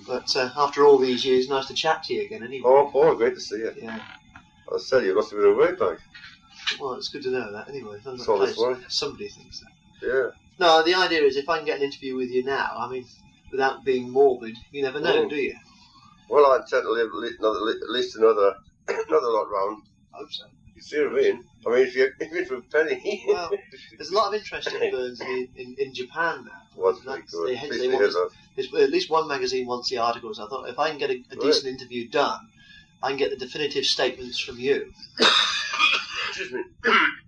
But after all these years, nice to chat to you again anyway. Oh, Paul, great to see you. Yeah. I said you lost a bit of weight back. Well, it's good to know that anyway. Somebody thinks that. Yeah. No, the idea is if I can get an interview with you now, I mean, without being morbid, you never know, do you? Well, I intend to live at least another lot round. I hope so. You see what I mean? I mean, if you're for a penny. Well, there's a lot of interest in Burns in Japan now. Well, that's good. There's at least one magazine wants the articles. I thought if I can get a decent interview done, I can get the definitive statements from you. Excuse me.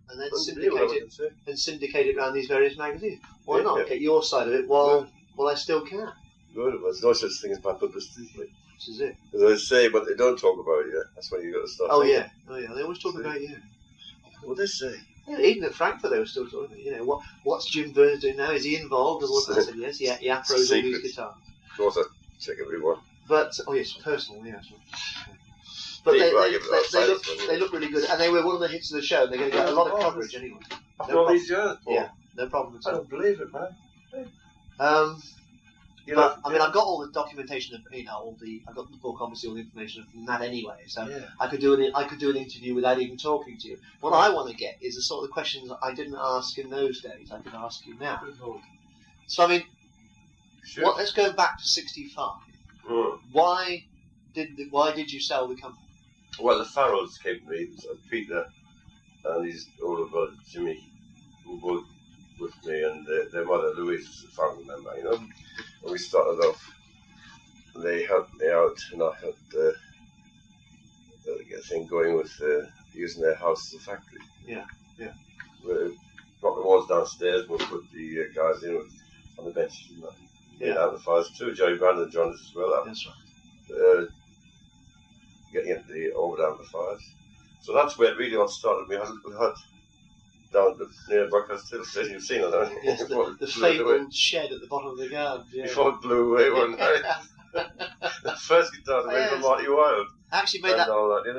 And then syndicate it around these various magazines. Why not? Get your side of it while I still can. Good. There's no such thing as bad publicity. This is it. As I say, but they don't talk about you. That's when you got to start. Oh yeah. They always talk about you. What they say? Yeah, even at Frankfurt, they were still talking about, you know, what's Jim Burns doing now? Is he involved? And I said yes. He appros all these guitars. Of course, I check everyone. But yes, personal, yes. But they look really good, and they were one of the hits of the show. And they're going to get a lot of coverage anyway. After all these years, Paul. Yeah, no problem at all. I don't believe it, man. I've got all the documentation of, I've got the book, obviously, all the information from that anyway. So I could do an interview without even talking to you. What I want to get is the sort of questions I didn't ask in those days. I can ask you now. So I mean, let's go back to '65. Why did you sell the company? Well, the Farrells came to me. So Peter and his older brother Jimmy, who were both with me, and their mother Louise was a family member, you know. And we started off. They helped me out, and I helped get a thing going with using their house as a factory. Yeah. We got the walls downstairs. We'll put the guys in on the bench. Amplifiers too. Joey Brandon joined us as well. That's right. Getting into the overhead amplifiers. So that's where it really all started. We had down near Buckhurst Hill, you've seen it, haven't you? Yes, the fabled shed at the bottom of the garden. Yeah. Before it blew away one night. The first guitar made from Marty Wilde. I actually made that.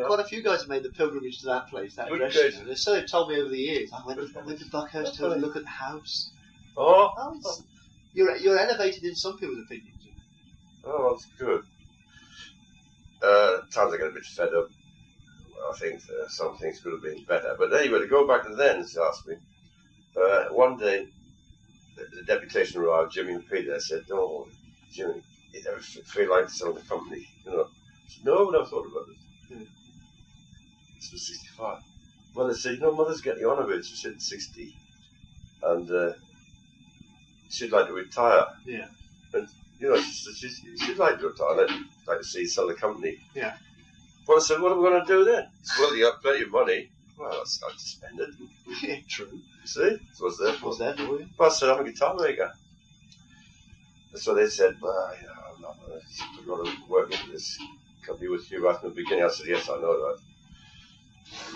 Quite a few guys have made the pilgrimage to that place, that direction. So they've told me over the years. I went to Buckhurst Hill to look at the house. You're elevated in some people's opinions. Oh, that's good. Times I get a bit fed up. I think some things could have been better. But anyway, to go back to then, as you asked me, one day the deputation arrived, Jimmy and Peter said, "Oh, Jimmy, you never feel like selling the company, you know?" I said, "No, I never thought about it." This was '65. Well, they said, "You know, Mother's getting on a bit. She's hitting 60. And she'd like to retire." Yeah. And, you know, she'd like to retire. I'd like to see you sell the company. Yeah. Well, I said, "What are we going to do then?" Well, you have plenty of money. Well, I'll start to spend it. Yeah, true. You see? So what's there for? What's there for you? Well, I said, "I'm a guitar maker." So they said, "Well, you know, I'm not going to put a lot of work into this company with you right from the beginning." I said, "Yes, I know that."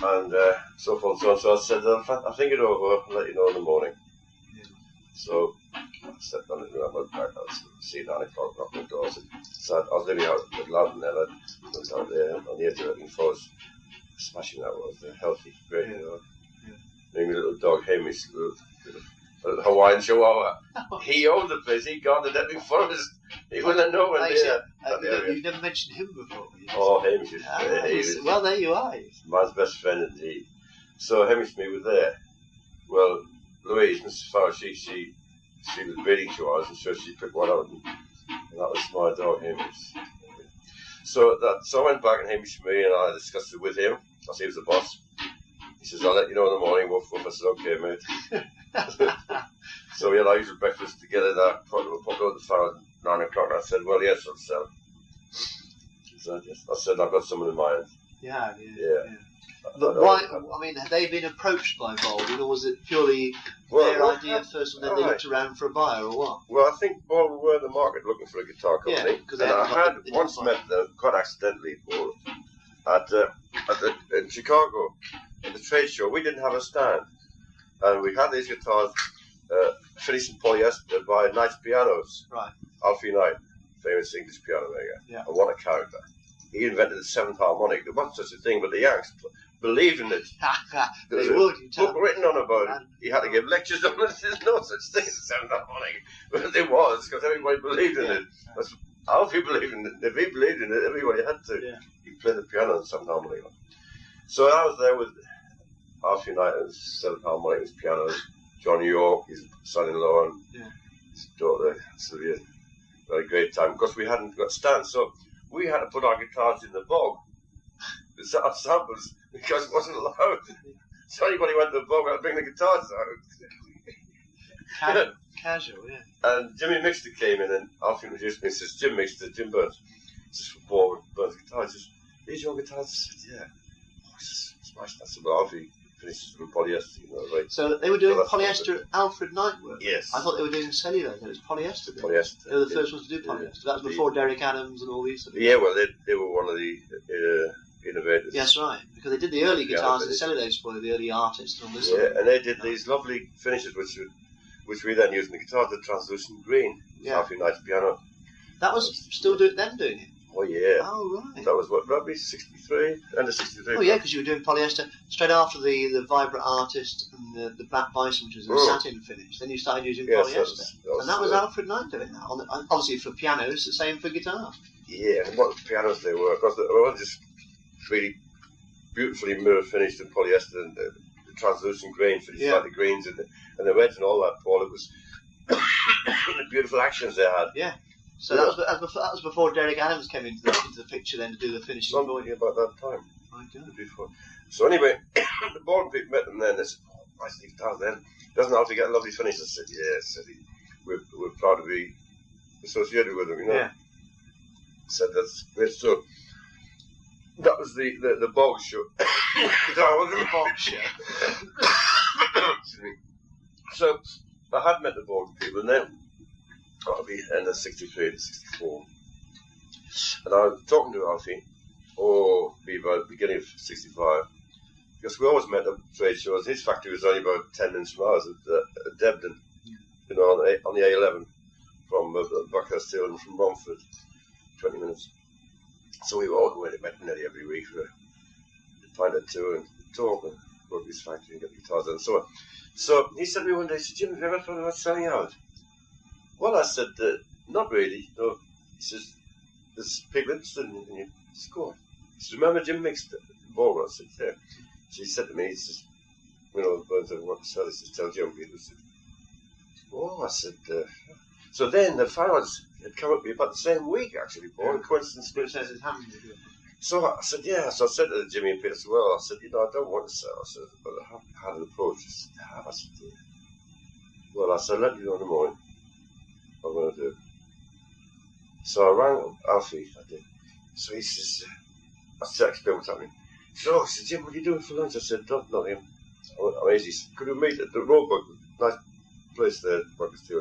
And so forth and so on. So I said, "I'll think it over. I'll let you know in the morning." Yeah. So I stepped on it and I went back. I was seeing 9 o'clock, knocking the doors. So I was living out at Loudon there. I went out there on the edge of it and thought, smashing that was healthy, great, you know. Yeah. Maybe a little dog, Hamish, a little Hawaiian Chihuahua. He owned the place. He guarded that big forest. He wouldn't know when you've never mentioned him before. Oh, Hamish. Well, there you are. Man's best friend indeed. So Hamish and me were there. Well, Louise, Mrs. Farrell, she was breeding chihuahuas, and so she picked one out, and that was my dog, Hamish. So I went back and Hamish and me, and I discussed it with him, because he was the boss. He says, "I'll let you know in the morning." Woof, woof. I said, "Okay, mate." So we had our usual breakfast together. That popped out the Farrell at 9 o'clock. And I said, "Well, yes, I'll sell." I said, "I've got someone in mind." Yeah. But why? I mean, have they been approached by Baldwin, or was it purely their idea first, and then they looked around for a buyer, or what? Well, I think Baldwin were in the market looking for a guitar company. And I had once met them, quite accidentally, Paul, in Chicago, at the trade show. We didn't have a stand, and we had these guitars finished in polyester by Knight's Pianos. Right. Alfred Knight, famous English piano maker. Yeah. And what a character. He invented the 7th harmonic. There wasn't such a thing, but the Yanks believed in it. There was a book written on about it. He had to give lectures on it. There's no such thing as a 7th harmonic. But there was, because everybody believed in it. Alfie believed in it. If he believed in it, everybody had to. Yeah. He played the piano and some harmony. So I was there with Alfred Knight and seven harmonics, pianos, John York, his son-in-law, and his daughter Sylvia. Very great time. Because we hadn't got stands, so we had to put our guitars in the bog. Our samples, because it wasn't allowed. So anybody went to the bog, I'd bring the guitars out. Casual, yeah. And Jimmy Mixter came in and Alfie introduced me and says, Jim Mixter, Jim Burns. Just for Paul Burns' guitar. He says, these your guitars? I said, yeah. Oh, it's smashed. I said, well, Alfie finished with polyester, you know, right? So they were doing polyester Alfred Knight work? Yes. I thought they were doing cellulose, it was polyester. Polyester. They were the first ones to do polyester. That was before Derek Adams and all these. Yeah, well, they were one of the innovators. Yes, right. Because they did the early guitars in cellulose for the early artists and all this. Yeah, and they did these lovely finishes, which we then used in the guitars, the translucent green. Yeah. Alfie Knight's piano. That was still doing it? Oh, yeah. Oh, right. That was what, probably 63? End of 63. Oh, yeah, because you were doing polyester straight after the Vibrant Artist and the Black Bison, which was a satin finish. Then you started using polyester. And that was Alfred Knight doing that. Obviously for pianos, the same for guitar. Yeah, and what pianos they were. Because they were just really beautifully mirror finished in polyester and the translucent grain finished, like the greens and the reds and all that, Paul. It was the beautiful actions they had. Yeah. So that was before Derek Adams came into the picture then to do the finishing. Something about that time. My God. Before. So anyway, the Baldwin people met them then. They said, "Oh, nice guitars then. Doesn't Alfie get a lovely finish?" I said, "Yeah." Said he, "We're proud to be associated with them, you know." Yeah. Said that's great. So that was the bog show. That was the bog show. Excuse me. So I had met the Baldwin people, and then that'll be end of 63 to 64. And I was talking to Alfie, be about the beginning of 65, because we always met at trade shows. His factory was only about 10 minutes from ours at Debden, you know, on the A11 from Buckhurst Hill and from Romford, 20 minutes. So we all went to met nearly every week to find a tour and talk and go to his factory and get guitars and so on. So he said to me one day, he said, "Jim, have you ever thought about selling out?" Well, I said, "Not really, no." He says, "There's people interested in you." I said, "Go on." He said, "Remember Jim Mixter, Baldwin?" I said, "Yeah." So he said to me, he says, "You know, Burns, I want to sell." He says, "Tell Jim." I said, "Oh," I said, so then the files had come up about the same week, actually, Paul. A coincidence. So I said, "Yeah." So I said to Jimmy and Peter as well, I said, "You know, I don't want to sell." I said, "But I have had an approach." He said, "I said, "Yeah." Well, I said, "Let you know in the morning what I'm going to do." So I rang Alfie, I did. So he says, I said, "Explain what's happening." So I said, "Jim, what are you doing for lunch?" I said, "Nothing. I'm easy." He said, "Could we meet at the Roebuck?" Nice place there, Buckhurst,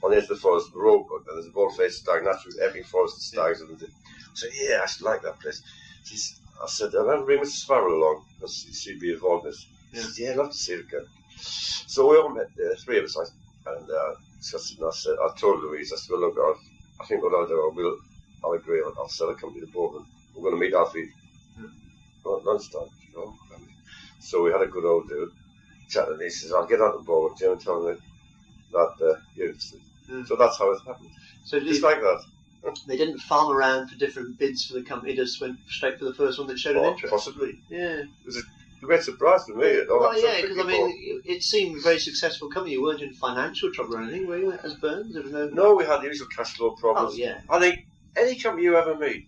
on the edge of the forest, the Roebuck, and there's a bald-faced stag, naturally, ebbing forest and stags. And I said, "Yeah, I should like that place." I said, "I'm going to bring Mrs. Sparrow along, because she'd be involved in this." He said, "Yeah, I'd love to see her again." So we all met there, three of us, and discussed it, and I told Louise, I said, "Well, look, I think what I'll do, I'll agree, I'll sell a company to Baldwin. We're going to meet Alfie at lunchtime." So we had a good old dude chat, and he says, "I'll get on to Baldwin, Jim, and tell him that you're interested." So that's how it happened. So just like that. They didn't farm around for different bids for the company, just went straight for the first one that showed an interest. Possibly. Yeah. It was a great surprise for me. Well, yeah, because I mean, it seemed a very successful company. You weren't in financial trouble or anything, were you, as Burns? There was no, we had the usual cash flow problems. Oh, yeah. I think any company you ever meet,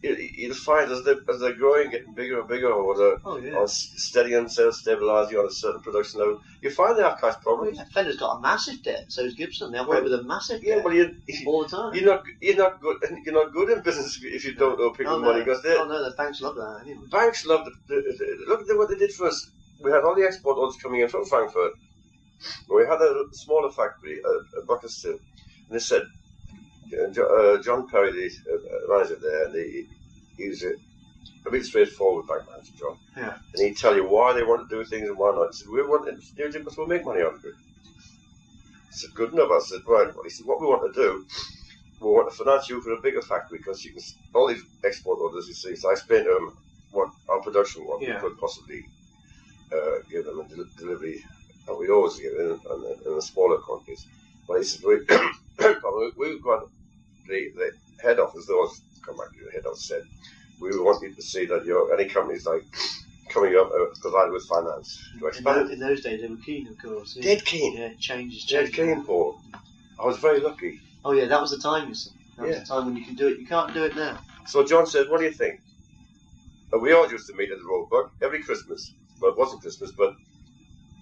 you'll find as they're growing, getting bigger and bigger, or steadying sales, stabilising on a certain production level, you find they have cash problems. Yeah, Fender's got a massive debt, so is Gibson. They operate with a massive debt. Yeah, well, all the time. You're not good in business if you don't owe people money. Because the banks love that. Anyway. Banks love look at what they did for us. We had all the export orders coming in from Frankfurt. We had a smaller factory at Buckhurst Hill, and they said, John Perry, the manager there, and he was a bit straightforward bank manager, John. Yeah. And he'd tell you why they want to do things and why not. He said, "We want to do it because we'll make money out of it." I said, "Good enough." I said, "Right." Well, he said, "What we want to do, we want to finance you for a bigger factory, because you can all these export orders, you see." So I explained to him what our production was. We could possibly give them a delivery, and we always give it in the smaller quantities. But he said, we've got the head office, those come back to the head office, said, we want you to see that any companies like coming up provided with finance to expand. In those days, they were keen, of course. Yeah. Dead keen. Yeah, changes. Dead keen, Paul. I was very lucky. Oh yeah, that was the time, you see. That was the time when you can do it. You can't do it now. So John said, what do you think? And we all used to meet at the Roebuck every Christmas. Well, it wasn't Christmas, but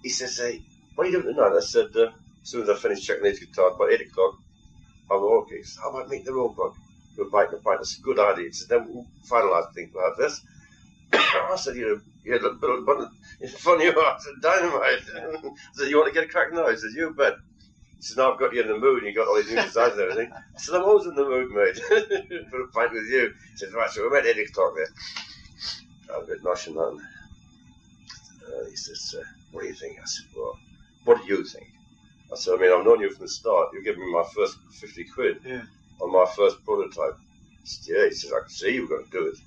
he says, hey, what are you doing tonight? I said, as soon as I finished checking his guitar, about 8 o'clock, I'm okay. He said, how about meeting the Roebuck? We're biting a bite. That's a good idea. He said, then we'll finalise things about this. I said, you're a little button. It's funny, you are. I said, dynamite. I said, you want to get a crack now? He said, you bet. He said, no, I've got you in the mood, and you got all these new designs and everything. I said, I'm always in the mood, mate, for a pint with you. He said, right, so we met at 8 o'clock there. I was a bit nonchalant. He says, what do you think? I said, well, what do you think? I said, I mean, I've known you from the start. You gave me my first 50 quid on my first prototype. He said, yeah, he says, I can see you were going to do it.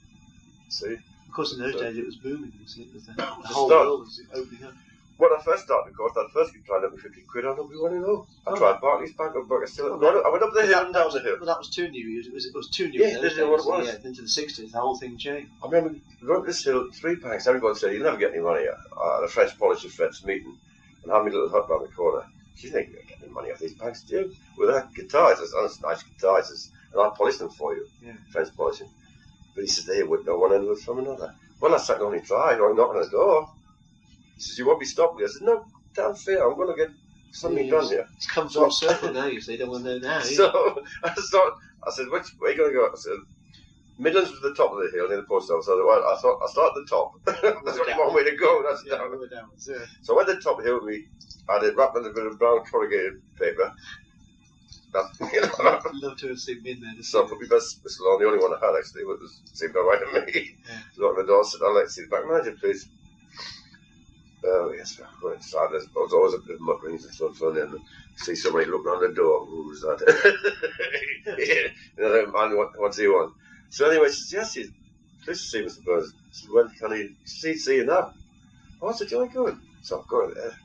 See? Of course, in those days it was booming, wasn't it? The whole world was opening up. When I first started, of course, that first guitar let me 50 quid on, nobody wanted to know. I tried Barclays Bank, but I still I went up the hill and down the hill. But that was too new. It was too new. Yeah, didn't know what it was. Yeah, into the 60s, the whole thing changed. I remember going up this hill, 3 packs. Everybody said, you'll never get any money at a French polisher Fred's meeting and have me little hut round the corner. Do you think you're going to get any money off these packs, do you? With that guitars, that's nice guitars, and I'll polish them for you. Yeah. French polishing. But he said, they wouldn't know one end of it from another. Well, I said, only try, I'm knocking on the door. He says, you won't be stopping me. I said, no, damn fair, I'm going to get something done here. It's come full circle now, you see, they don't want to know now. So I said, where are you going to go? I said, Midlands was the top of the hill near the post office. I thought I'll start at the top. That's only one way to go. That's down. So I went to the top hill. We had it wrapped in a bit of brown corrugated paper. I'd love to have seen me in there. So I put my best whistle on, the only one I had actually, which seemed alright to me. Locked the door, said, I'd like to see the back manager, please. Oh yes, I went inside. There was always a bit of mutterings and stuff, and then see somebody looking on the door. Who was that? And man, what's he want? So anyway, she says, yes, he's pleased to see Mr. Burns. I said, when can he see you now? Oh, I said, you ain't going. So I'm going there.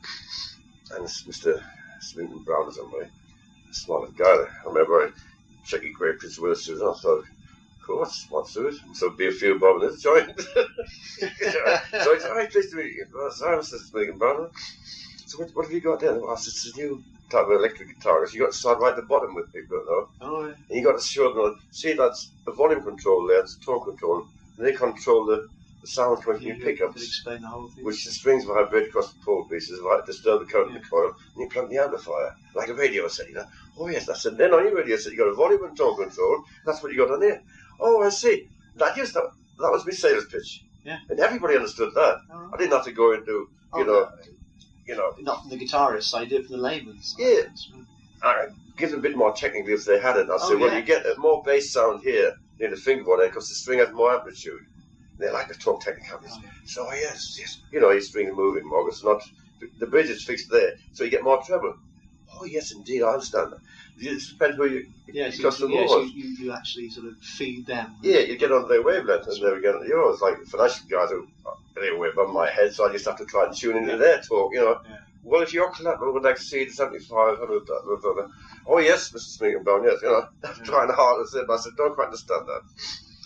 And Mr. Swinton Brown is on my smallest guy there. I remember I checked your great picture with us, and I thought, of course, what's to it? So be a few bob in this joint. So I said, hi, pleased to meet you. Well, sorry, Mr. Swinton Brown. So what have you got there? Well, I said, it's a new type of electric guitar. So you got to start right at the bottom with people, you know. Oh, yeah. And you got to show them, see, that's the volume control there, it's the tone control, and they control the sound coming from your pickups. Explain the whole thing. Which the strings vibrate across the pole pieces, like disturb the current in the coil, and you plug the amplifier, like a radio set, you know. Oh yes, that's it. Then on your radio set, you got a volume and tone control. That's what you got on there. Oh, I see. That was my sales pitch. Yeah. And everybody understood that. Right. I didn't have to go into, you know. Not from the guitarist side, I did it from the layman's. Yeah. I give them a bit more technically if they had it. I said, well, you get a more bass sound here near the fingerboard there because the string has more amplitude. They like to talk technicalities. Oh, yeah. So yes, you know, your string is moving more. It's not the bridge is fixed there, so you get more treble. Oh yes, indeed, I understand that. It depends who you customer was. So you actually sort of feed them. Yeah, you get on their wavelength and they get on yours. Like financial guys who they were above my head, so I just have to try and tune into their talk. You know, well, if your collateral would exceed 7,500, oh yes, Mr. Smith Brown, yes, you know, trying hard to say, but I said, don't quite understand that.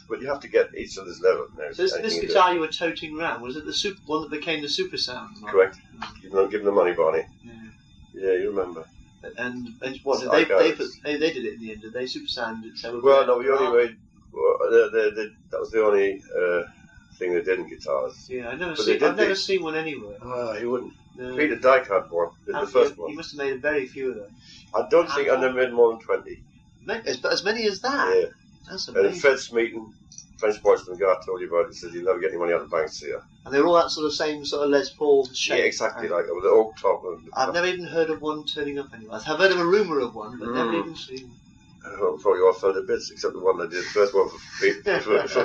But you have to get each other's level. So this guitar you were toting around, was it the one that became the Super Sound? Correct. Give them the money, Barney. Yeah, you remember. And what did they did it in the end? Did they Super Sound? Well, no, we only made. That was the only thing they did in guitars. Yeah, I've never seen one anywhere. Oh, you wouldn't. No. Peter Dyke had one. The first one. You must have made a very few of them. I don't think I never made more than 20. As many as that. Yeah. That's amazing. And Fred Smeaton, French Boydston guy, I told you about it. He said you'll never get any money out of the banks here. And they're all that sort of same sort of Les Paul shape. Yeah, exactly like with the oak top. I've never even heard of one turning up anywhere. I've heard of a rumour of one, but never even seen one. I'm probably all fell to bits, except the one I did. The first one for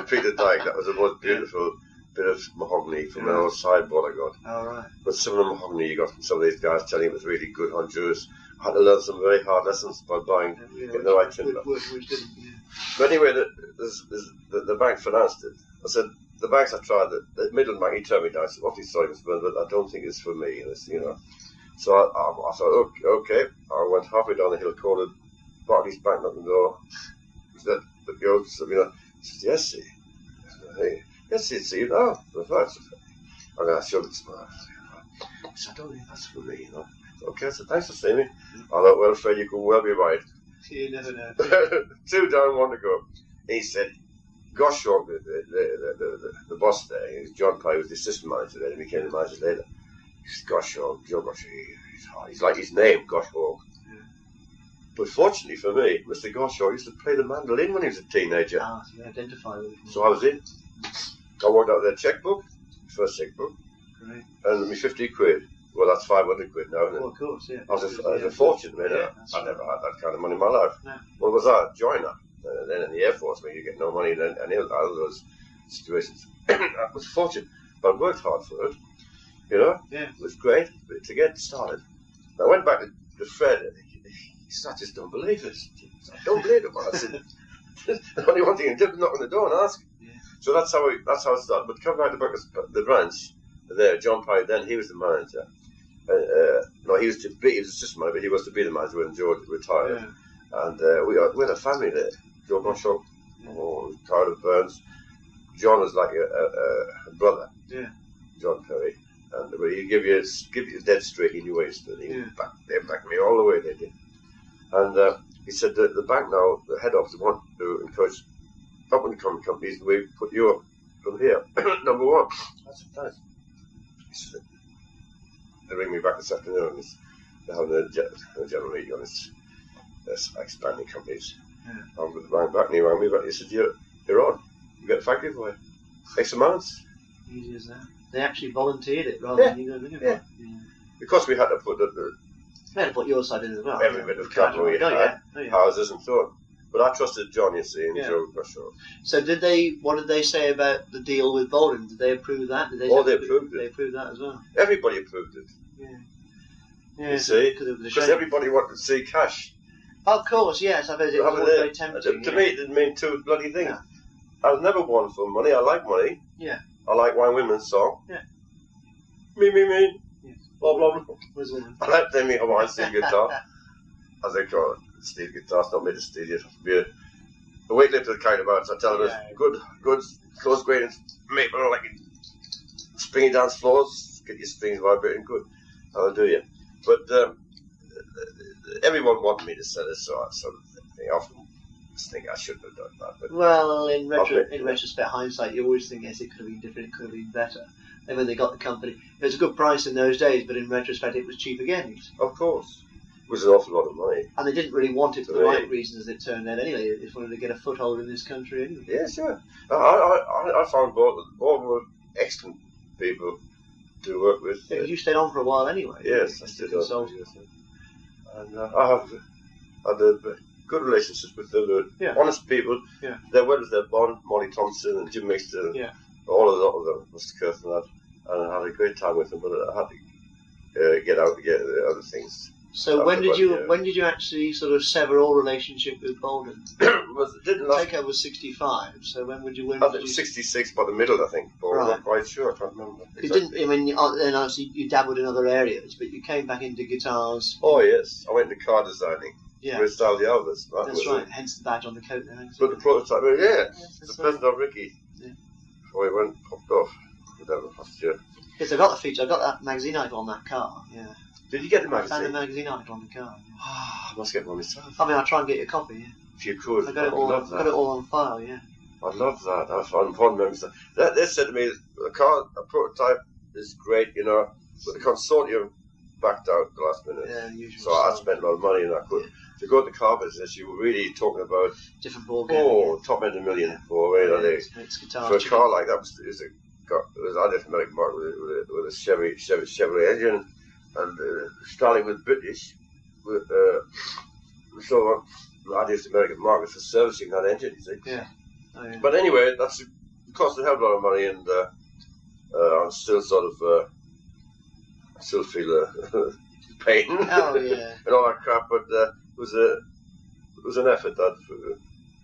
Peter Dyke. That was the most beautiful bit of mahogany from an old sideboard I got. All right. But some of the mahogany you got from some of these guys telling it was really good Honduras. I had to learn some very hard lessons by getting the right timber. But anyway, the bank financed it. I said, the banks I tried, the Midland Bank, he turned me down. I said, awfully sorry, Mr. Burns, but I don't think it's for me. And you know. So I thought, okay. I went halfway down the hill, called Barclays Bank, knocked on the door. He said, you know. I said, yes, see. Yes, it's you know. I'm going to show it tomorrow. I said, I don't think that's for me, you know. Okay, so thanks for seeing me. I thought, well, Fred, you could well be right. You never know. 2 down, 1 to go. He said, gosh, the boss there, John Pye, was the assistant manager there, he became the manager later. He said, gosh, he's like his name, Gosh Hawk. Yeah. But fortunately for me, Mr. Gosh Hawk used to play the mandolin when he was a teenager. Ah, so you identify with it. So I was in. I walked out their checkbook, first checkbook, great. And me 50 quid. Well, that's 500 quid now, isn't it? Well, of course, yeah. I was a fortune, man. Yeah, I never had that kind of money in my life. No. Well, was I a joiner? Then in the Air Force, where you get no money, and any of those situations. That was a fortune. But I worked hard for it. You know? Yeah. It was great to get started. I went back to Fred, and he said, I just don't believe it. I don't believe it. I said, the only one thing you did was knock on the door and ask. Yeah. So that's how it started. But come back to the branch there, John Pye, then he was the manager. No, he was assistant manager, but he was to be the manager when George retired. Yeah. And we had a family there. George Marshall, retired of Burns. John was like a brother. Yeah. John Perry. And he'd give you dead straight, he knew where he stood. They backed me all the way, they did. And he said that the bank now, the head office, want to encourage up-and-coming companies, and we put you up from here. Number 1. I said, thanks. He said, they ring me back this afternoon. They're having a general meeting on this expanding companies. Yeah. I rang back and he rang me back. He said, you're on. You get a factory for you. X amounts. Easy as that. They actually volunteered it rather than you go looking for it. Yeah. Because we had to put we had to put your side in as well. Every bit of capital we had, houses and so on. But I trusted John, you see, and Joe Brashaw. So what did they say about the deal with Bolden? Did they approve that? They approved it. They approved that as well. Everybody approved it. Yeah. You see? Because everybody wanted to see cash. Of course, yes. I bet it was very tempting. To me, it didn't mean 2 bloody things. Yeah. I was never one for money. I like money. Yeah. I like Wine Women's song. Yeah. Me. Yes. Blah, blah, blah. Where's woman? I like them Hawaiian steel guitar. As they call it. Steel guitar's not made of steel. It has to be a weightlifter kind of arts. I tell them it's good, close grained maple, like springy dance floors. Get your strings vibrating good. That'll do you. But everyone wanted me to sell it, so I often think I shouldn't have done that. But well, in retrospect, hindsight, you always think, yes, it could have been different, it could have been better. And when they got the company, it was a good price in those days, but in retrospect, it was cheap again. Of course. It was an awful lot of money. And they didn't really want it for the right reasons, as it turned out anyway. They just wanted to get a foothold in this country anyway. Yeah, sure. I found both were excellent people to work with. Yeah, you stayed on for a while anyway. Yes, I stayed on. And I have had good relationships with them. Honest people. Yeah. They're well as they're born. Molly Thompson and Jim Mixter. Yeah. All of them, Mr. Kurth and that. And I had a great time with them, but I had to get out to get other things. So when did you actually sort of sever all relationship with Bolden? Takeover was 65. So when would you? I think 66 by the middle, I think. But I'm not quite sure. I can't remember. Exactly. And obviously you dabbled in other areas, but you came back into guitars. Oh yes, I went into car designing. Yeah. With Style the Elvis. That's right. Hence the badge on the coat there. But the prototype, the present of Ricky. Yeah. Before he went popped off. Whatever last year. Yes, I got the feature. I got that magazine article on that car. Yeah. Did you get the magazine? I found the magazine article on the car. I must get one myself. I mean, I'll try and get you a copy, yeah. If you could. I got it all on file, yeah. I'd love that. I found fond memories. They said to me, a prototype is great, you know, but the consortium backed out at the last minute. Yeah, usually. So I spent a lot of money and I could. To go to the car business, you were really talking about different ball game. Top end $1 million for a car like that. It was either from American market with a Chevrolet engine. And starting with British, so I used the American market for servicing that engine, you see. Yeah. Oh, yeah. But anyway, it cost a hell of a lot of money, and I'm still sort of, I still feel pain. Oh yeah. And all that crap, but it was an effort that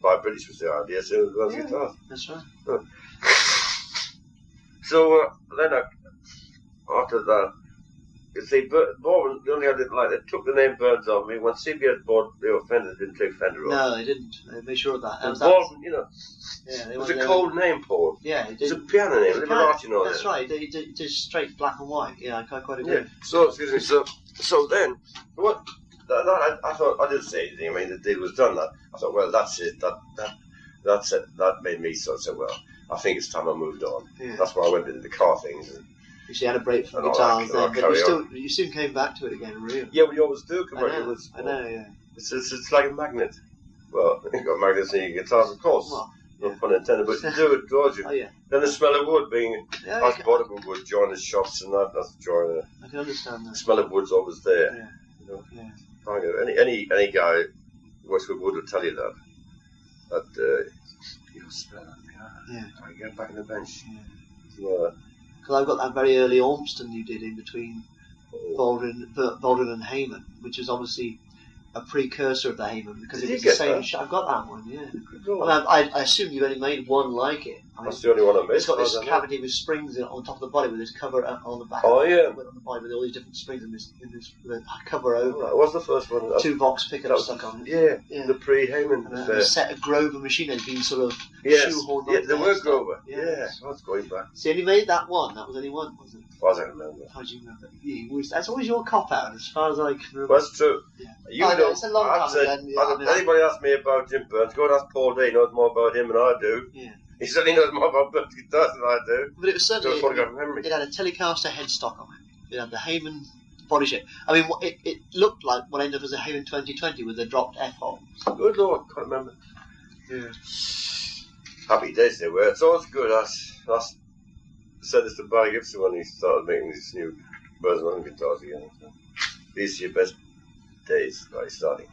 by British was the idea, so it was guitar. That's right. So then after that. see, Baldwin, the only I didn't like, they took the name Burns off me. When CBS bought the Fender, they didn't take Fender off. No, they didn't. They made sure of that. Baldwin, you know, yeah, it was a cold name, Paul. Yeah, it's a piano name, Mirage, you know. That's right. They just straight black and white. Yeah, I quite agree. Yeah. So, excuse me. So then, what? I thought I didn't say anything. I mean, the deal was done. That I thought, well, that's it. That's it. That made me sort of say, well, I think it's time I moved on. Yeah. That's why I went into the car things. And you see, had a break from guitars then, but you soon came back to it again, really. Yeah, we always do come back to it. I know, yeah. It's like a magnet. Well, you've got magnets in your guitars, of course. Well, no pun intended, but you do it, draws you. Oh, yeah. Then the smell of wood being, yeah, I bought it with wood, joiners shops and that's the joy. I can understand that. The smell of wood's always there. Yeah. You know? Yeah. Any guy who works with wood will tell you that you don't smell that. Yeah. I get back in the bench. Yeah. Because I've got that very early Ormston you did in between Baldwin and Heyman, which is obviously a precursor of the Heyman because it was the same. I've got that one, yeah. I assume you've only made one like it. That's the only one I made. It's got this cavity with springs on top of the body with this cover on the back. Oh yeah. On the body with all these different springs in this with a cover over. That was the first one. 2 Vox pickups stuck on it. Yeah. The pre-Heyman. And a set of Grover machinery being sort of shoehorned. Yeah, there were Grover. Yeah, that's going back. So you only made that one. That was only one, wasn't it? As far as I remember. How do you remember? That's always your cop out, as far as I can remember. Well, that's true. Yeah. You know, it's a long time ago. Anybody asks me about Jim Burns, go and ask Paul D. He knows more about him than I do. Yeah. He certainly knows more about Burns guitars than I do. But it was certainly. It had a Telecaster headstock on it. It had the Heyman body shape. I mean, it looked like what ended up as a Heyman 2020 with the dropped F-hole. Good Lord, can't remember. Yeah. Happy days they were. It's always good. I said this to Barry Gibson when he started making these new Burns Lennon guitars again. So these are your best days, right? Starting.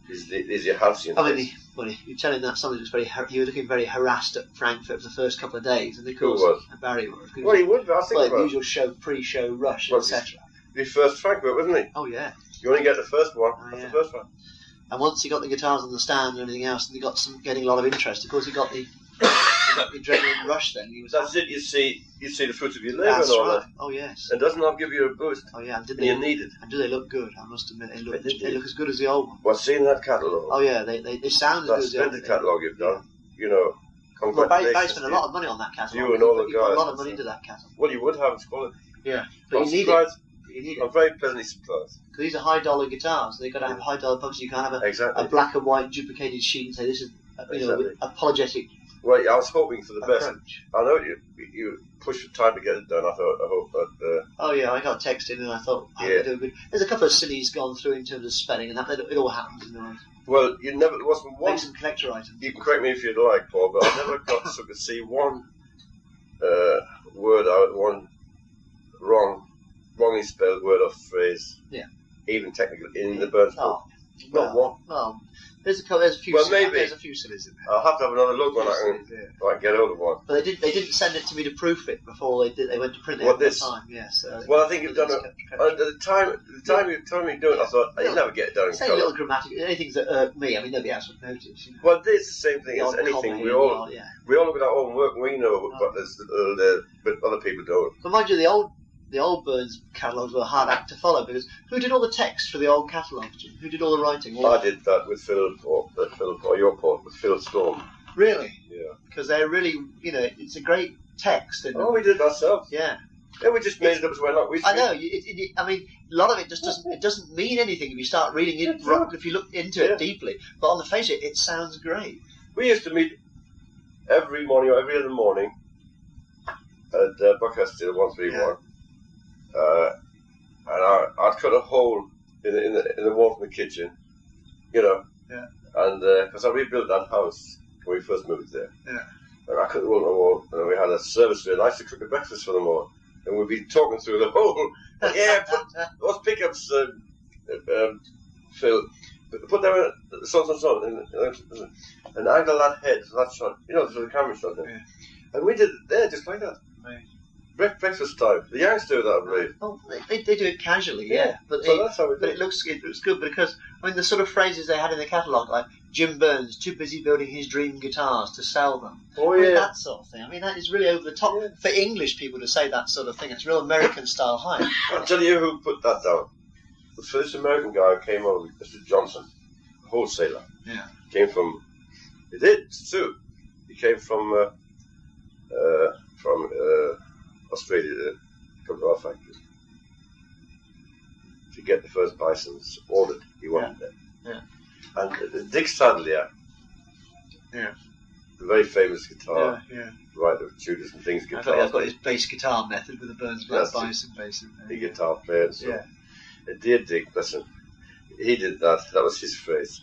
These are your halcyon days. You're telling that somebody was he was looking very harassed at Frankfurt for the first couple of days, and of course, who was? Barry was. Well, he would. I think the usual show, pre-show rush, etc. His first Frankfurt, wasn't he? Oh yeah. You only get the first one. That's the first one. And once he got the guitars on the stand and everything else, and he got getting a lot of interest. Of course, he got the adrenaline rush. Then he was. That's it. You see the fruits of your labour and all right. that. Oh yes. And doesn't that give you a boost? Oh yeah. And you need it. And do they look good? I must admit, they look as good as the old one. Well, seeing that catalogue. Oh yeah, they sound as good as the old one. That's the catalogue you've done. Yeah. You know, congratulations. Barry spent a lot of money on that catalogue. You and all the guys. Put a lot of money into that catalogue. Well, you would have in quality. Yeah. But you need it. I'm very pleasantly surprised. Because these are high dollar guitars. They've got to have high dollar publicity. You can't have a black and white duplicated sheet and say this is apologetic. Well, I was hoping for the best. Approach. I know you pushed for time to get it done. I hope that. Oh yeah, I got a text in and I thought I'd do good. There's a couple of sillies gone through in terms of spelling and that. It all happens, you know. Well, there wasn't one. Make some collector items. You can correct me if you'd like, Paul, but I never got to see one word out, one wrongly spelled word or phrase. Yeah. Even technically in the Burns book. Not one. Well, there's a few. Well, maybe there's a few sillies in there. I'll have to have another look when I can get hold of one. But they didn't send it to me to proof it before they went to print it at the time. Yes. Well, I think you've done it. At the time you told me to do it, I thought you'd never get it done in colour. Little grammatical, anything that irked me. I mean, nobody else would notice. You know? Well, it's the same thing as anything. We all look at our own work. We know, but other people don't. But mind you, the old Burns catalogues were a hard act to follow because who did all the text for the old catalogues? Who did all the writing? I did that with Phil with Phil Storm. Really? Yeah. Because they're really, it's a great text. We did it ourselves. Yeah. Yeah, we just made it up as well. I know. I mean, a lot of it just doesn't mean anything if you start reading it. If you look into it deeply, but on the face of it, it sounds great. We used to meet every morning or every other morning at Buckhurst 131. And I'd cut a hole in the wall from the kitchen, and because I rebuilt that house when we first moved there. Yeah. And I cut the hole in the wall, and we had a service there. And I used to cook a breakfast for them all, and we'd be talking through the hole. Put those pickups, Phil. Put them in so and angle that head, so that shot, so the camera shot there. Yeah. And we did it there just like that. Right. breakfast time. The Yanks do that, I believe. Oh, they do it casually, yeah. But so that's how we do it looks good because I mean the sort of phrases they had in the catalogue, like Jim Burns too busy building his dream guitars to sell them. Oh yeah, that sort of thing. I mean that is really over the top for English people to say that sort of thing. It's real American style hype. I'll tell you who put that down. The first American guy who came over, Mr. Johnson, a wholesaler. Yeah. Came from. He did too. He came from Australia to come to our factory to get the first bisons ordered. He wanted them. Yeah. And Dick Sadlier, the very famous guitar yeah. writer of Tudors and Things guitar. I've got his bass guitar method with the Burns Black Bison basically. The guitar player and so. Yeah. Dear Dick, listen, he did that. That was his phrase.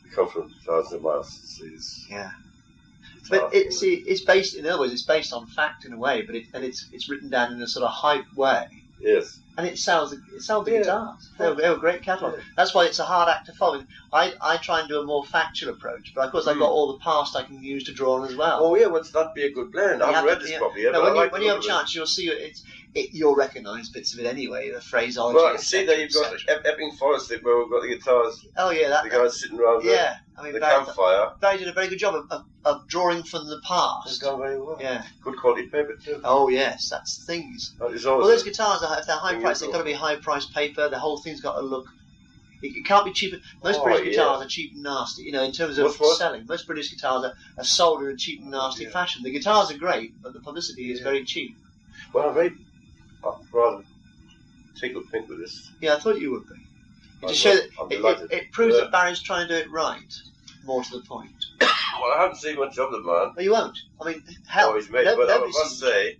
We come from thousands of miles to see his. Yeah. But it's based, in other words, it's based on fact in a way, but it's written down in a sort of hype way. Yes. And it sells the guitars. They're a great catalogue. Yeah. That's why it's a hard act to follow. I try and do a more factual approach, but of course I've got all the past I can use to draw on as well. Oh yeah, would that be a good blend? I haven't read this properly yet. No, when you have a chance, you'll see you'll recognise bits of it anyway. The phraseology. Well, I see that you've got Epping Forest where we've got the guitars. Oh yeah, the guys sitting around the campfire. Barry did a very good job of drawing from the past. It's gone very well. Yeah. Good quality paper too. Oh yes, that's the things. That is well, those guitars, if they're high priced, they've got to be high priced paper. The whole thing's got to look. It can't be cheap. Most British guitars are cheap and nasty. You know, in terms of selling, most British guitars are sold in a cheap and nasty fashion. The guitars are great, but the publicity is very cheap. Well, I'm rather tickled pink with this. Yeah, I thought you would be. It just shows that it proves that Barry's trying to do it right. More to the point. Well, I haven't seen much of the man. Well, you won't. I mean, hell. Oh, he's made. But I must say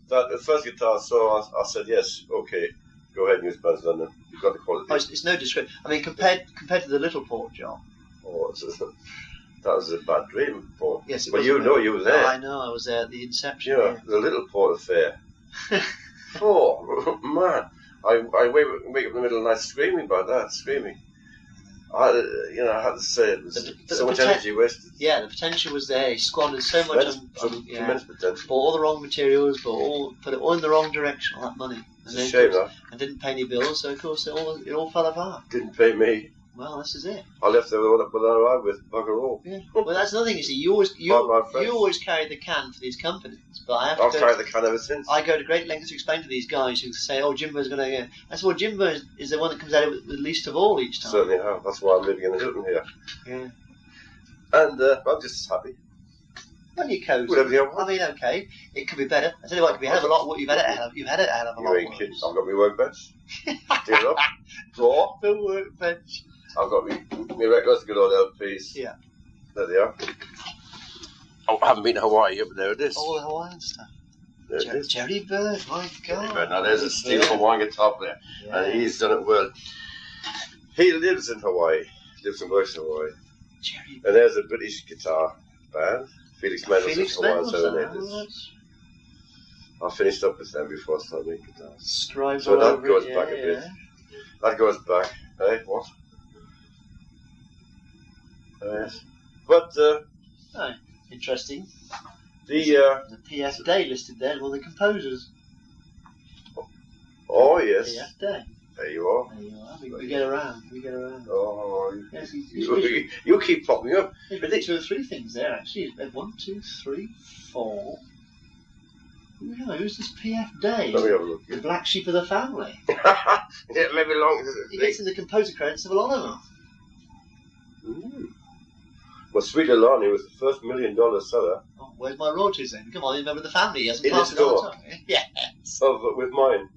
that the first guitar I saw, I said yes, okay, go ahead and use Burns London. You've got the quality. Oh, it's no disgrace. I mean, compared to the little port job. Oh, that was a bad dream, Paul. Yes, it but was. You know, you were there. Oh, I know, I was there at the inception. You know, the little port affair. Oh man, I wake up in the middle of the night screaming about that, screaming. I had to say it was so much energy wasted. Yeah, the potential was there. He squandered so much tremendous potential. Bought all the wrong materials, put it all in the wrong direction. All that money. It's a shame, that. And didn't pay any bills, so of course it all fell apart. Didn't pay me. Well, this is it. I left there with I arrived with bugger all. Yeah. Well, that's another thing. You see, you always carry the can for these companies, but I've carried the can ever since. I go to great lengths to explain to these guys who say, "Oh, Jimbo's going to." I said, "Well, Jimbo is the one that comes out with least of all each time." Certainly have. That's why I'm living in the Hilton here. Yeah. And I'm just happy. Well, you're cozy. I mean, okay, it could be better. I tell you what, it could be a hell of a lot. What you've had it a hell of a lot. You ain't kidding. I've got my workbench. Dig it up. Draw. The workbench. I've got my records, good old LPs. Yeah. There they are. Oh, I haven't been to Hawaii yet, but there it is. All the Hawaiian stuff. There it is. Jerry Bird, my God. Bird. Now there's a steel Hawaiian guitar player, and he's done it well. He lives in Hawaii, lives and works in Hawaii. Jerry Bird. And there's a British guitar band, Felix Mendelssohn's Hawaiian Serenaders. I finished up with them before I started making guitars. So that goes back a bit. That goes back. Hey, what? Yes. But interesting. The PF Day listed there, all the composers. Oh yes. PF Day. There you are. There you are. We get around. Oh, yes, you keep popping up. There's 2 or 3 things there actually. 1, 2, 3, 4. Who's this PF Day? Let me have a look. The black sheep of the family. Yeah, maybe long. He gets in the composer credits of a lot of them. Well, Sweet Alani was the first $1 million seller. Oh, where's my royalties then? Come on, you're a member of the family. He hasn't in passed the store. Yes. With mine.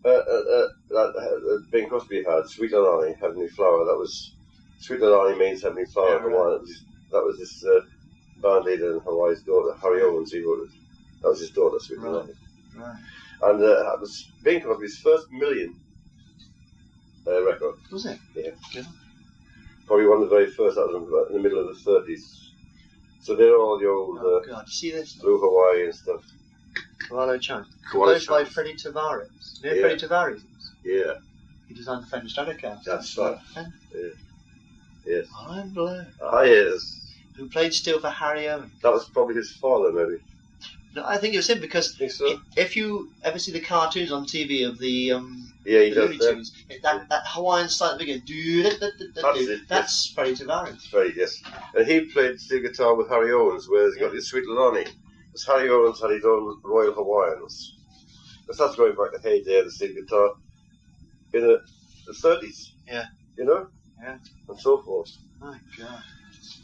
That Bing Crosby had Sweet Alani, Heavenly Flower. That was Sweet Alani means Heavenly Flower. Yeah, right. That was this band leader in Hawaii's daughter, Harry Owens. He wrote it. That was his daughter, Sweet Alani. Right. And that was Bing Crosby's first $1 million record. Was it? Yeah. Good. Probably one of the very first. That was in the middle of the 30s. So they're all the old God, you see this? Blue Hawaii and stuff. Koalo Chant. Composed by Freddie Tavares. You know Freddie Tavares is? Yeah. He designed the Fender Stratocaster. That's right. Yeah. Yes. I'm blue. Ah, yes. Who played steel for Harry Owens. That was probably his father, maybe. No, I think it was him because so? if you ever see the cartoons on TV of the he the does Looney Tunes, that Hawaiian style begin, that's Freddie Tavares. Freddie, yes. And he played steel guitar with Harry Owens, where he got his Sweet Lonnie. Because Harry Owens had his own Royal Hawaiians. Because that's going back to the heyday of the steel guitar in the 30s. Yeah. You know? Yeah. And so forth. My God.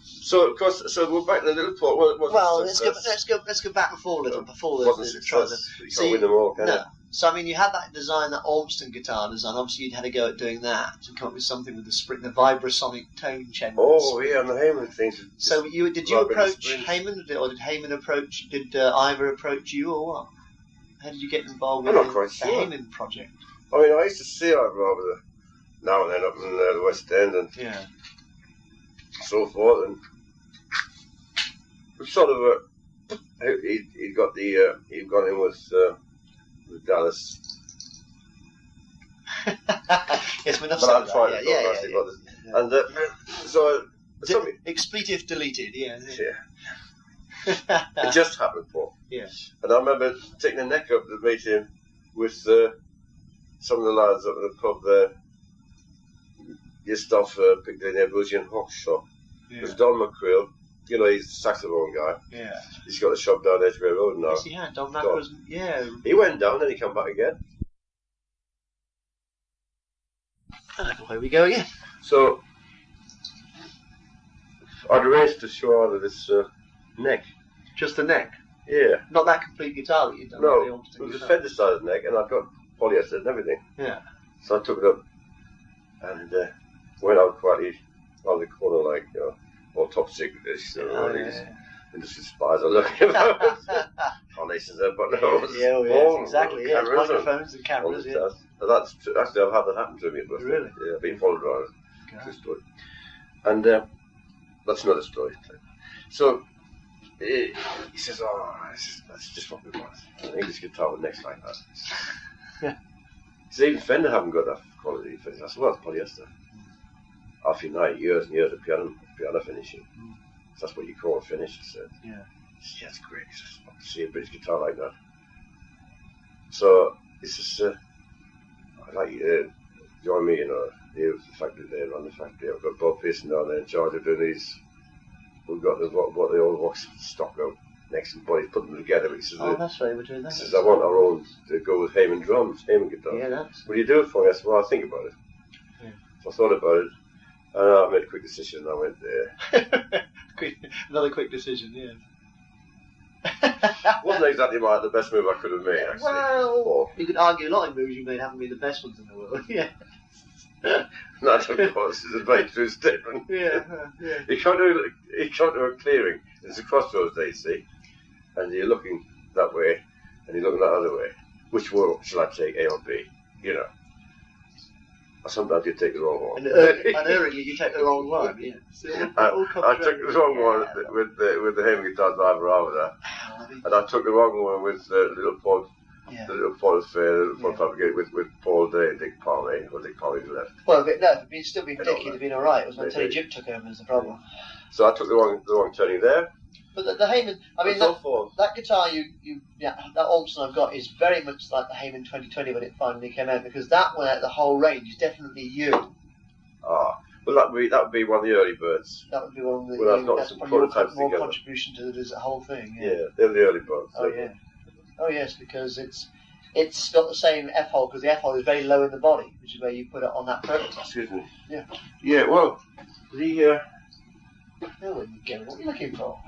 So, of course, we're back to the little port. Well, let's go back and forth a little before the you can't win them all, can you? So I mean, you had that design, that Ormston guitar design. Obviously, you'd had to go at doing that to come up with something with the vibrasonic tone chambers. Oh yeah, and the Heyman things. So did you approach Heyman, or did Heyman approach? Did Ivor approach you, or what? How did you get involved with the Heyman project? I mean, I used to see Ivor over now and then up in the West End and so forth, and sort of he got in with Dallas. Yes, we're not but I'm trying to yeah. And so expletive deleted. Yeah. It just happened, Paul. Yeah. And I remember taking a neck up to meet him with some of the lads up at the pub there. Just off Piccadilly near Bougie and Hawk's shop. Yeah. There's Don McCreel. You know, he's a saxophone guy. Yeah. He's got a shop down Edgware Road now. Yes, he had. Don McCreel's. Yeah. He went down, then he came back again. And away we go again. So, I'd arranged to show out of this neck. Just the neck? Yeah. Not that complete guitar that you'd done? No, it was a fender-sided neck, and I'd got polyester and everything. Yeah. So I took it up and went out quietly on the corner, like, you know, all top secret ish. So these industry spies are looking about. Foundations there, but no. Yeah, exactly. Yeah, microphones and cameras. Yeah. That's actually, I've had that happen to me. Really? Yeah, I've been followed around. True story. And that's another story. So he says, that's just what we want. An English guitar with necks like that. He says, even Fender haven't got that quality finish. I said, well, it's polyester. Alfred Knight, years and years of piano finishing. So that's what you call a finish, he said. Yeah. He said, yeah, it's great. He says, I see a British guitar like that. So he says, I'd like you to join me, you know, here with the factory there, run the factory. I've got Bob Pearson down there in charge of doing these. We've got what the old wax stock up next and bodies, put them together. He says, that's right, we're doing that. He says, I want our own to go with Heyman drums, Heyman guitar. Yeah, that's... Will you do it for me? I said, well, I'll think about it. Yeah. So I thought about it, and I made a quick decision, and I went there. Another quick decision, yeah. Wasn't exactly the best move I could have made, actually. Well, you could argue a lot of moves you made haven't been the best ones in the world, yeah. That, of course, is a very true statement. Yeah. You can't do a clearing. It's a crossroads there, you see, and you're looking that way, and you're looking that other way. Which one shall I take, A or B? You know. Or sometimes you take the wrong one. And erringly, you take the wrong one. Yeah. So I took the wrong one with the Heyman guitar driver over there, and I took the wrong one with little Paul. Yeah. The little Paul Fair, the little Paul Fabricate with Paul Day and Dick Parley, or Dick Parley left. Well, if it'd still been Dick, it'd have been alright. It was when Teddy Jip took over as the problem. So I took the wrong turning there. But the Heyman, I mean, that guitar that Olmston I've got is very much like the Heyman 2020 when it finally came out, because that one out the whole range is definitely you. Well, that would be one of the early birds. That would be one of the. Well, I've got some prototypes more together. Contribution to the whole thing. Yeah, they're the early birds. Oh yeah. Oh yes, because it's got the same F-hole, because the F-hole is very low in the body, which is where you put it on that prototype. Excuse me. Yeah. Yeah. Well, the. What are you looking for?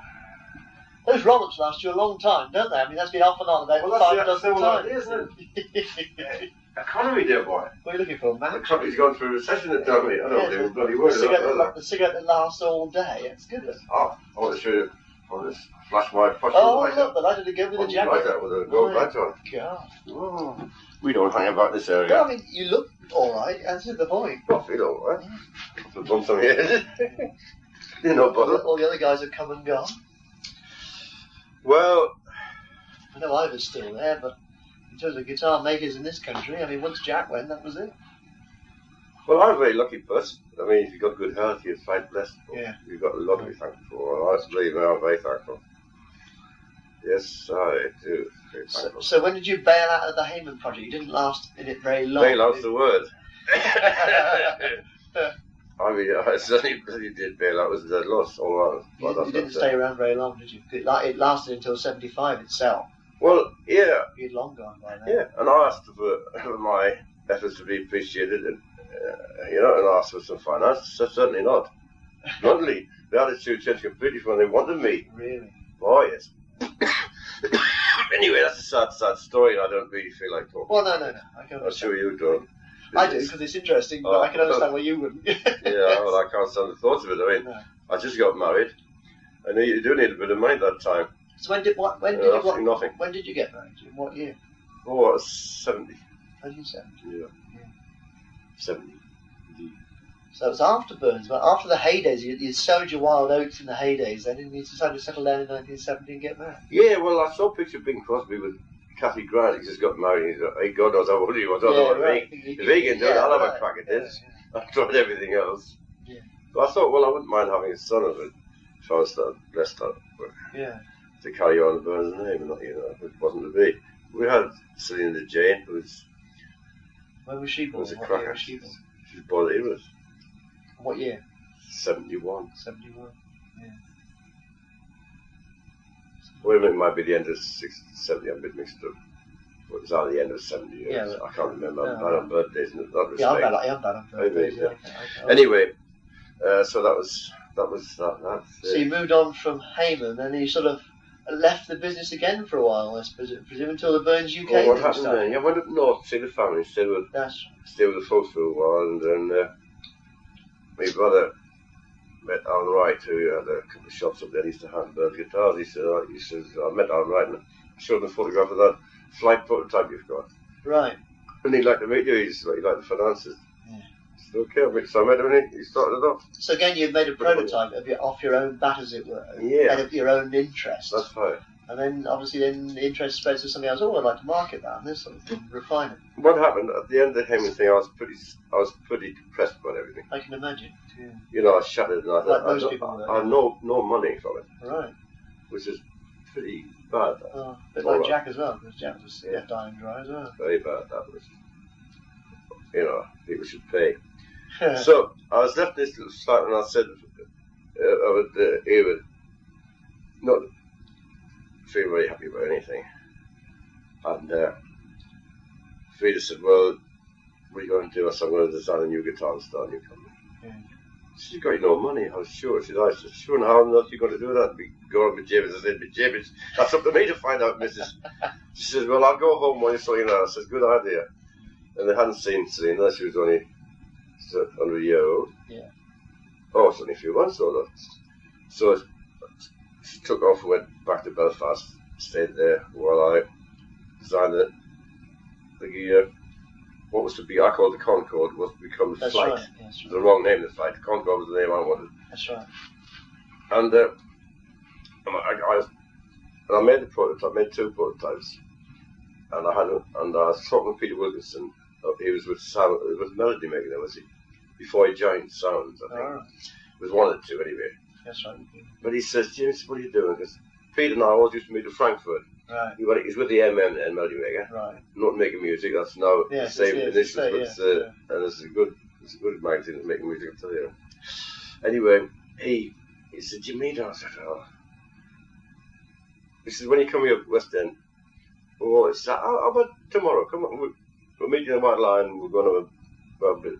Those roll-ups last you a long time, don't they? I mean, that's been off and on about 5 dozen times. Isn't it? Economy, dear boy. What are you looking for, man? The country's gone through a recession at Derby. I don't think bloody word. The cigarette that lasts all day. It's good. I want to show you. I want to flash my posh lighter. Look, the lighter to go with the jacket. Lighter with a gold light on. God. Oh. We don't hang about this area. No, I mean, you look alright. That's the point. I feel alright. I've done some here. You know, but all the other guys have come and gone. Well, I know Ivor's still there, but in terms of guitar makers in this country, I mean, once Jack went, that was it. Well, I'm a very lucky person. I mean, if you've got good health, you're quite blessed. Yeah. You've got a lot to be thankful for. I believe I'm very thankful. Yes, I do. So when did you bail out of the Heyman project? You didn't last in it very long. Bail out's the word. I mean, I certainly did bail out. It was a loss all around. You didn't stay around very long, did you? It lasted until 75 itself. Well, yeah. You'd long gone by then. Yeah, and I asked for my efforts to be appreciated, and and I asked for some finance. So certainly not. Bluntly, the attitude changed completely from when they wanted me. Really? Oh yes. Anyway, that's a sad story, and I don't really feel like talking. Well, no. I can understand. I'm sure you don't. I do, because it's interesting, but I can understand why you wouldn't. Yeah, well, I can't stand the thoughts of it. I mean, no. I just got married. I know you do need a bit of money at that time. So when did nothing. When did you get married? In what year? Oh, I was 70. 1970. Yeah. 70. Indeed. So it was after Burns, but after the heydays, you sowed your wild oats in the heydays, then you decided to settle down in 1970 and get married. Yeah, well, I saw a picture of Bing Crosby with Kathy Grant. He just got married. He's like, hey, God knows how old he was. I don't know what if he can do it, I'll have a crack at this. Yeah. I've tried everything else. Yeah. But I thought, well, I wouldn't mind having a son of it if I was blessed up. Yeah. To carry on the Burns name, and it wasn't to be. We had Selena Jane, who was. When was she born? Was a cracker. She was born at Eros. What year? 71. 71. Yeah. Well, it might be the end of 70. I'm a bit mixed up. It was at the end of 70 years. Yeah, I can't remember. I'm bad on birthdays. Not respect. Yeah, I'm bad on birthdays. Yeah. Anyway, so that was that. So you moved on from Heyman, and then you sort of left the business again for a while, I presume, until the Burns UK. Well, what happened then? Yeah, I went up north to see the family, stay with the folks for a while, and then my brother met Alan Wright, who had a couple of shops up there. He used to hand Burns guitars. He says, I met Alan Wright, and I showed him a photograph of that flight prototype you've got. Right. And he'd like to meet you. He liked the finances. Okay, so I met him and he started it off. So again, you made a prototype off your own bat, as it were, and of your own interest. That's right. And then, obviously, the interest spreads to something else. Oh, I'd like to market that and this sort of thing, refine it. What happened at the end of the Heyman thing? I was pretty depressed about everything. I can imagine. Yeah. I shattered, and I thought I had no money from it. Right. Which is pretty bad. A bit like Jack as well, because Jack was left high and dry as well. Very bad. That was. People should pay. So I was left this little site, and I said I would not feel very happy about anything. And Frida said, "Well, what are you going to do?" I said, "I'm going to design a new guitar and start a new company." Yeah. She said, "You got no money." I was sure. She said, "I said, sure, and how on earth are you going to do that?" Go on with James. I said, "But James, that's up to me to find out, Mrs." She says, "Well, I'll go home when you saw you now." I said, "Good idea." And they hadn't seen Selena. She was only under a year old. Yeah. Oh, it's only a few months old. So she took off and went back to Belfast, stayed there while I designed what was to be, I called the Concorde, was to become the Flight. Right. Yeah, that's right. The wrong name, the Flight. The Concorde was the name I wanted. That's right. And I made the prototype, made 2 prototypes, and I was talking to Peter Wilkinson. He was with Melody Maker, was he? Before he joined Sounds, I think. Oh. It was one of the two anyway. That's right. But he says, "James, what are you doing?" Because Peter and I always used to meet in Frankfurt. Right. He's with the MM and Melody Maker. Right. Not making music. That's now the same initials, and it's a good magazine that's making music. I tell you. Anyway, he said, "Do you mean?" I said, "Oh." He says, "When you come here, West End." Oh, it's how about tomorrow? Come on, we'll meet you in White Line. We're going to have a bit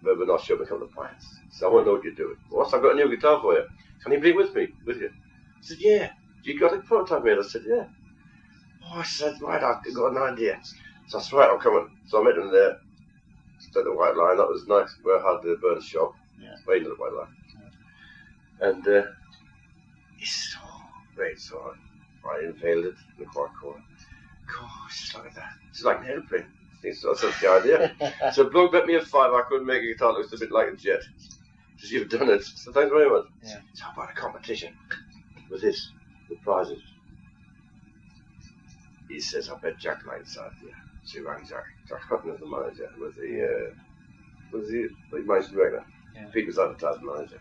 of a notch up a couple of pints. So I want to know what you're doing. Well, I've got a new guitar for you. Can you be with you? I said, "Yeah." "You got a prototype made?" I said, "Yeah." Oh, I said, "Right, I've got an idea." So I said, "Right, I'm coming." So I met him there at the White Line. That was nice. Where I had the Burns shop. Yeah. Right near the White Line. Yeah. And he said, "Oh, great." So I unveiled it in the corner. Gosh, look at that. It's like an airplane. So that's the idea. So bloke bet me a 5 I couldn't make a guitar that looks a bit like a jet. Says, "You've done it." So thanks very much. Yeah. So how about a competition with this, the prizes? He says, "I bet Jack Knight's out there." So he rang Jack Hutton as the manager, was the managing director. Yeah. Pete was advertising manager.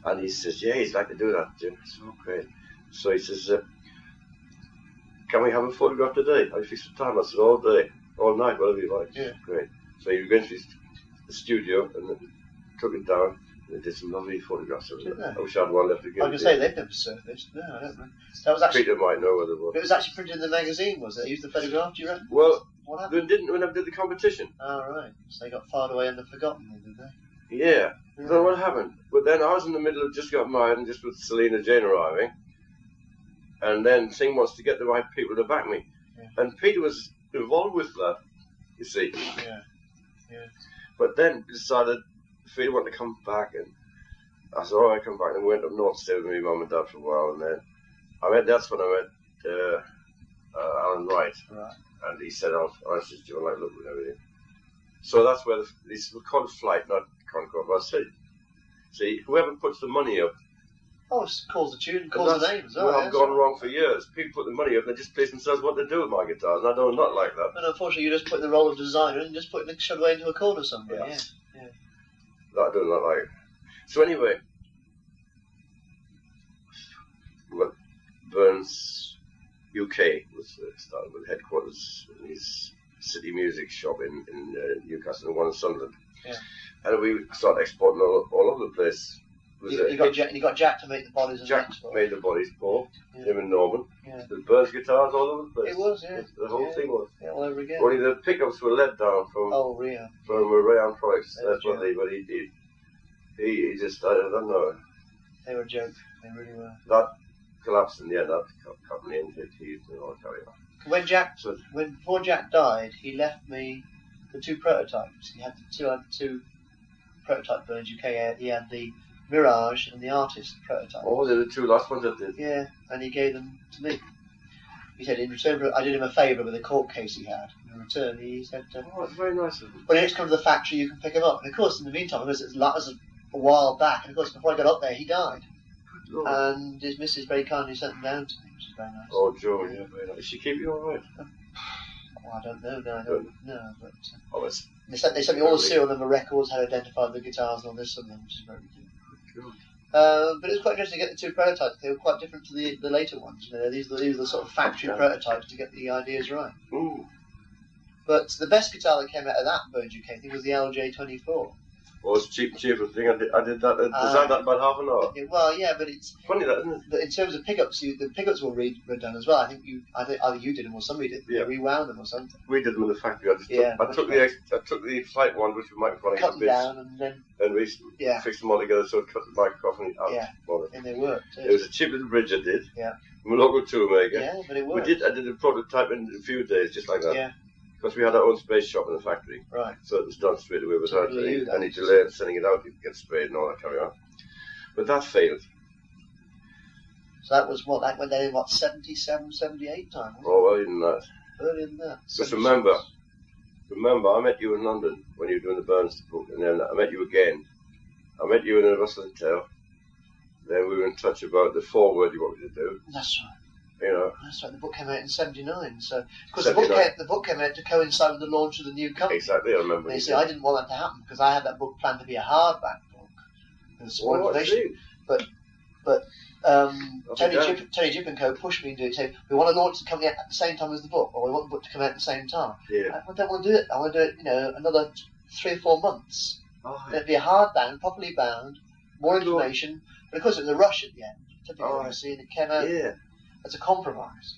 And he says, "Yeah, he'd like to do that, Jim." I said, "Oh, great." So he says, can we have a photograph today? I fixed the time. I said, all day, all night, whatever you like. Yeah. Great. So he went to the studio and then took it down. They did some lovely photographs of it. I wish I had one left again. I was going to say, they've never surfaced. No, I don't know. That was actually, Peter might know whether it was. it was actually printed in the magazine, was it? They used the photograph, do you reckon? Well, What they happened? didn't when I did the competition. Oh, right. So they got filed away and forgotten, did they? Yeah. So what happened? But then I was in the middle of just got married and just with Selena Jane arriving. And then Singh wants to get the right people to back me. Yeah. And Peter was involved with that, you see. Yeah. Yeah. But then decided Peter wanted to come back, and I said, all right, come back. And we went up north, stayed with me, mum and dad for a while, and then that's when I met Alan Wright. Right. And he said, I was just doing like look and everything. So that's where this was called Flight, not Concord. But I said, see, whoever puts the money up. Oh, it calls the tune, calls the name as well. Well, I've gone wrong for years. People put the money up and they just place themselves what to do with my guitars, and I don't not like that. And unfortunately, you just put the role of designer and just put it shoved away into a corner somewhere. Yes. Yeah. That I do not like. So anyway, well, Burns UK was started with headquarters in his city music shop in Newcastle and one in Sunderland. Yeah. And we started exporting all over the place. You got Jack to make the bodies and Jack the made the bodies, Paul, Yeah. him and Norman. Yeah. The Burns guitars all over the place. It was, yeah. The whole thing was. Yeah, all over again. Only the pickups were let down from Rio. from Rayon products. They were That's what but he did. He just, I don't know. They were a joke. They really were. That collapsed in the end. That cut me into teeth and all that. Before Jack died, he left me the two prototypes. He had the two prototype Burns UK. He had the Mirage and the Artist prototype. Oh, they're the two last ones I did. Yeah, and he gave them to me. He said in return for, I did him a favour with a court case he had. In return, he said, oh, it's very nice of him. when you next come to the factory, you can pick him up. And of course, in the meantime, because it was a while back, and of course, before I got up there, he died. Good Lord. And his missus very kindly sent them down to me, which is very nice. Oh, Joe, yeah, very nice. Did she keep you all right? Well, I don't know, no, I don't know, but Oh, it's they sent me all the serial number records, how to identify the guitars and all this and that, which is very good. good. But it was quite interesting to get the two prototypes. They were quite different to the later ones. You know, these were the sort of factory prototypes to get the ideas right. Ooh. But the best guitar that came out of that Burns UK thing was the LJ24. Oh, it's cheaper thing. I did that. Designed that about half an hour. Yeah, well, yeah, but it's Funny that, isn't it? But in terms of pickups, the pickups were redone as well. I think either you did them or somebody did. Yeah. They rewound them or something. We did them in the factory. I took the flight one, which we might be Cut them down and then and we fixed them all together, so it cut the microphone out. Yeah. And they worked. It was a cheap little bridge I did. Yeah. I'm a local tour maker. Yeah, but it worked. I did a prototype in a few days, just like that. Yeah. Because we had our own space shop in the factory. Right. So it was done straight away without any delay in sending it out. You get sprayed and all that carry on. But that failed. So that was that went down in 77, 78 time, wasn't Oh, earlier than that. it? Earlier than that. Just remember, I met you in London when you were doing the Burns book, and then I met you again. I met you in a Russell and Tail. Then we were in touch about the foreword you wanted to do. That's right. You know. That's right. The book came out in '79. So, because 79. the book came out to coincide with the launch of the new company. Exactly, I remember. And you see, I didn't want that to happen because I had that book planned to be a hardback book. There's some more information. But Tony Jip and Co. pushed me into it, saying we want to launch the company at the same time as the book, or we want the book to come out at the same time. Yeah. I don't want to do it. I want to do it, another 3 or 4 months. Oh, yeah. It'd be a hardbound, properly bound, more information. But of course, it was a rush at the end. Typically, you see, and it came out as a compromise.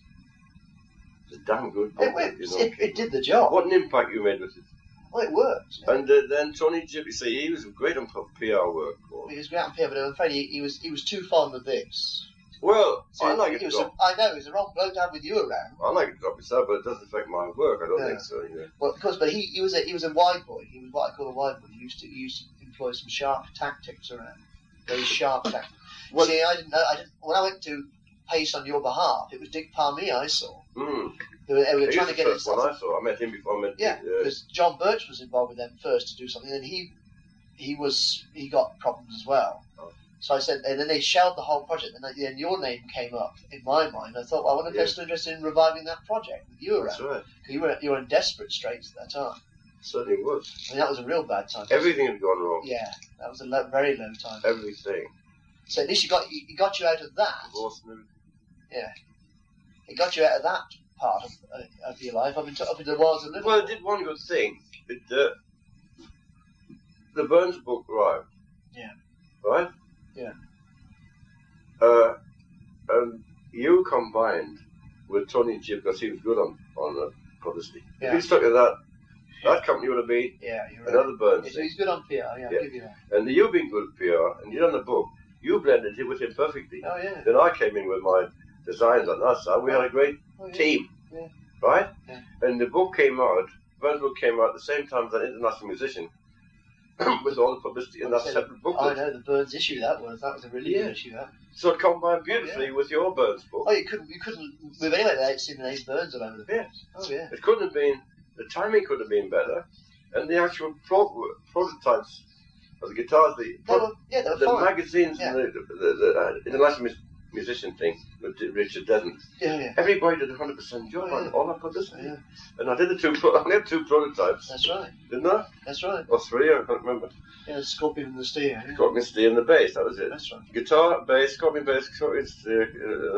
It's a damn good book. It did the job. What an impact you made with it. Well, it worked. Yeah. And then Tony Jip, you see, he was great on PR work. He was great on PR, but I'm afraid he was too fond of this. Well, so I like it. I know, he was the wrong bloke to have with you around. I like it to drop his out, but it doesn't affect my work. I don't think so. Yeah. Well, of course, but he was a wide boy. He was what I call a wide boy. He used to employ some sharp tactics around. Very sharp tactics. Well, see, I didn't know. When I went to Pace on your behalf, it was Dick Palmy I saw. They were trying to get it. One I saw. I met him before I met. Yeah, because John Birch was involved with them first to do something, and he got problems as well. Oh. So I said, and then they shelved the whole project, and then your name came up in my mind. I thought, well, I want to be interested in reviving that project with you around. That's right. You were in desperate straits at that time. Certainly was. I mean, that was a real bad time. Everything had gone wrong. Yeah, that was a very low time. Everything. So at least he got you out of that. Divorce and everything. Yeah. It got you out of that part of your life up into the wilds of Liverpool. Well, it did one good thing. The Burns book arrived. Yeah. Right? Yeah. And you combined with Tony and Chip, because he was good on publicity. Yeah. If he'd stuck at that company would have been another Burns thing. He's good on PR, I'll give you that. And you've been good at PR, and you done the book. You blended it with him perfectly. Oh, yeah. Then I came in with my designs on that side. We had a great team. Yeah. Right? Yeah. And the book came out, Burns book came out at the same time as an international musician with all the publicity in that separate booklet. I know, the Burns issue that was a really good issue, that. So it combined beautifully with your Burns book. Oh, you couldn't move anyway without seeing the name Burns all over the place. Oh, yeah. It couldn't have been, the timing could have been better, and the actual prototypes of the guitars, the magazines, and the international musician thing with Richard Desmond. Yeah. Everybody did 100% job on all that publicity. Yeah. And I did I had 2 prototypes. That's right. Didn't I? That's right. Or 3, I can't remember. Yeah, the Scorpion and the Steer. Yeah. Scorpion, Steer, and the bass, that was it. That's right. Guitar, bass, Scorpion, bass, Scorpion, Steer,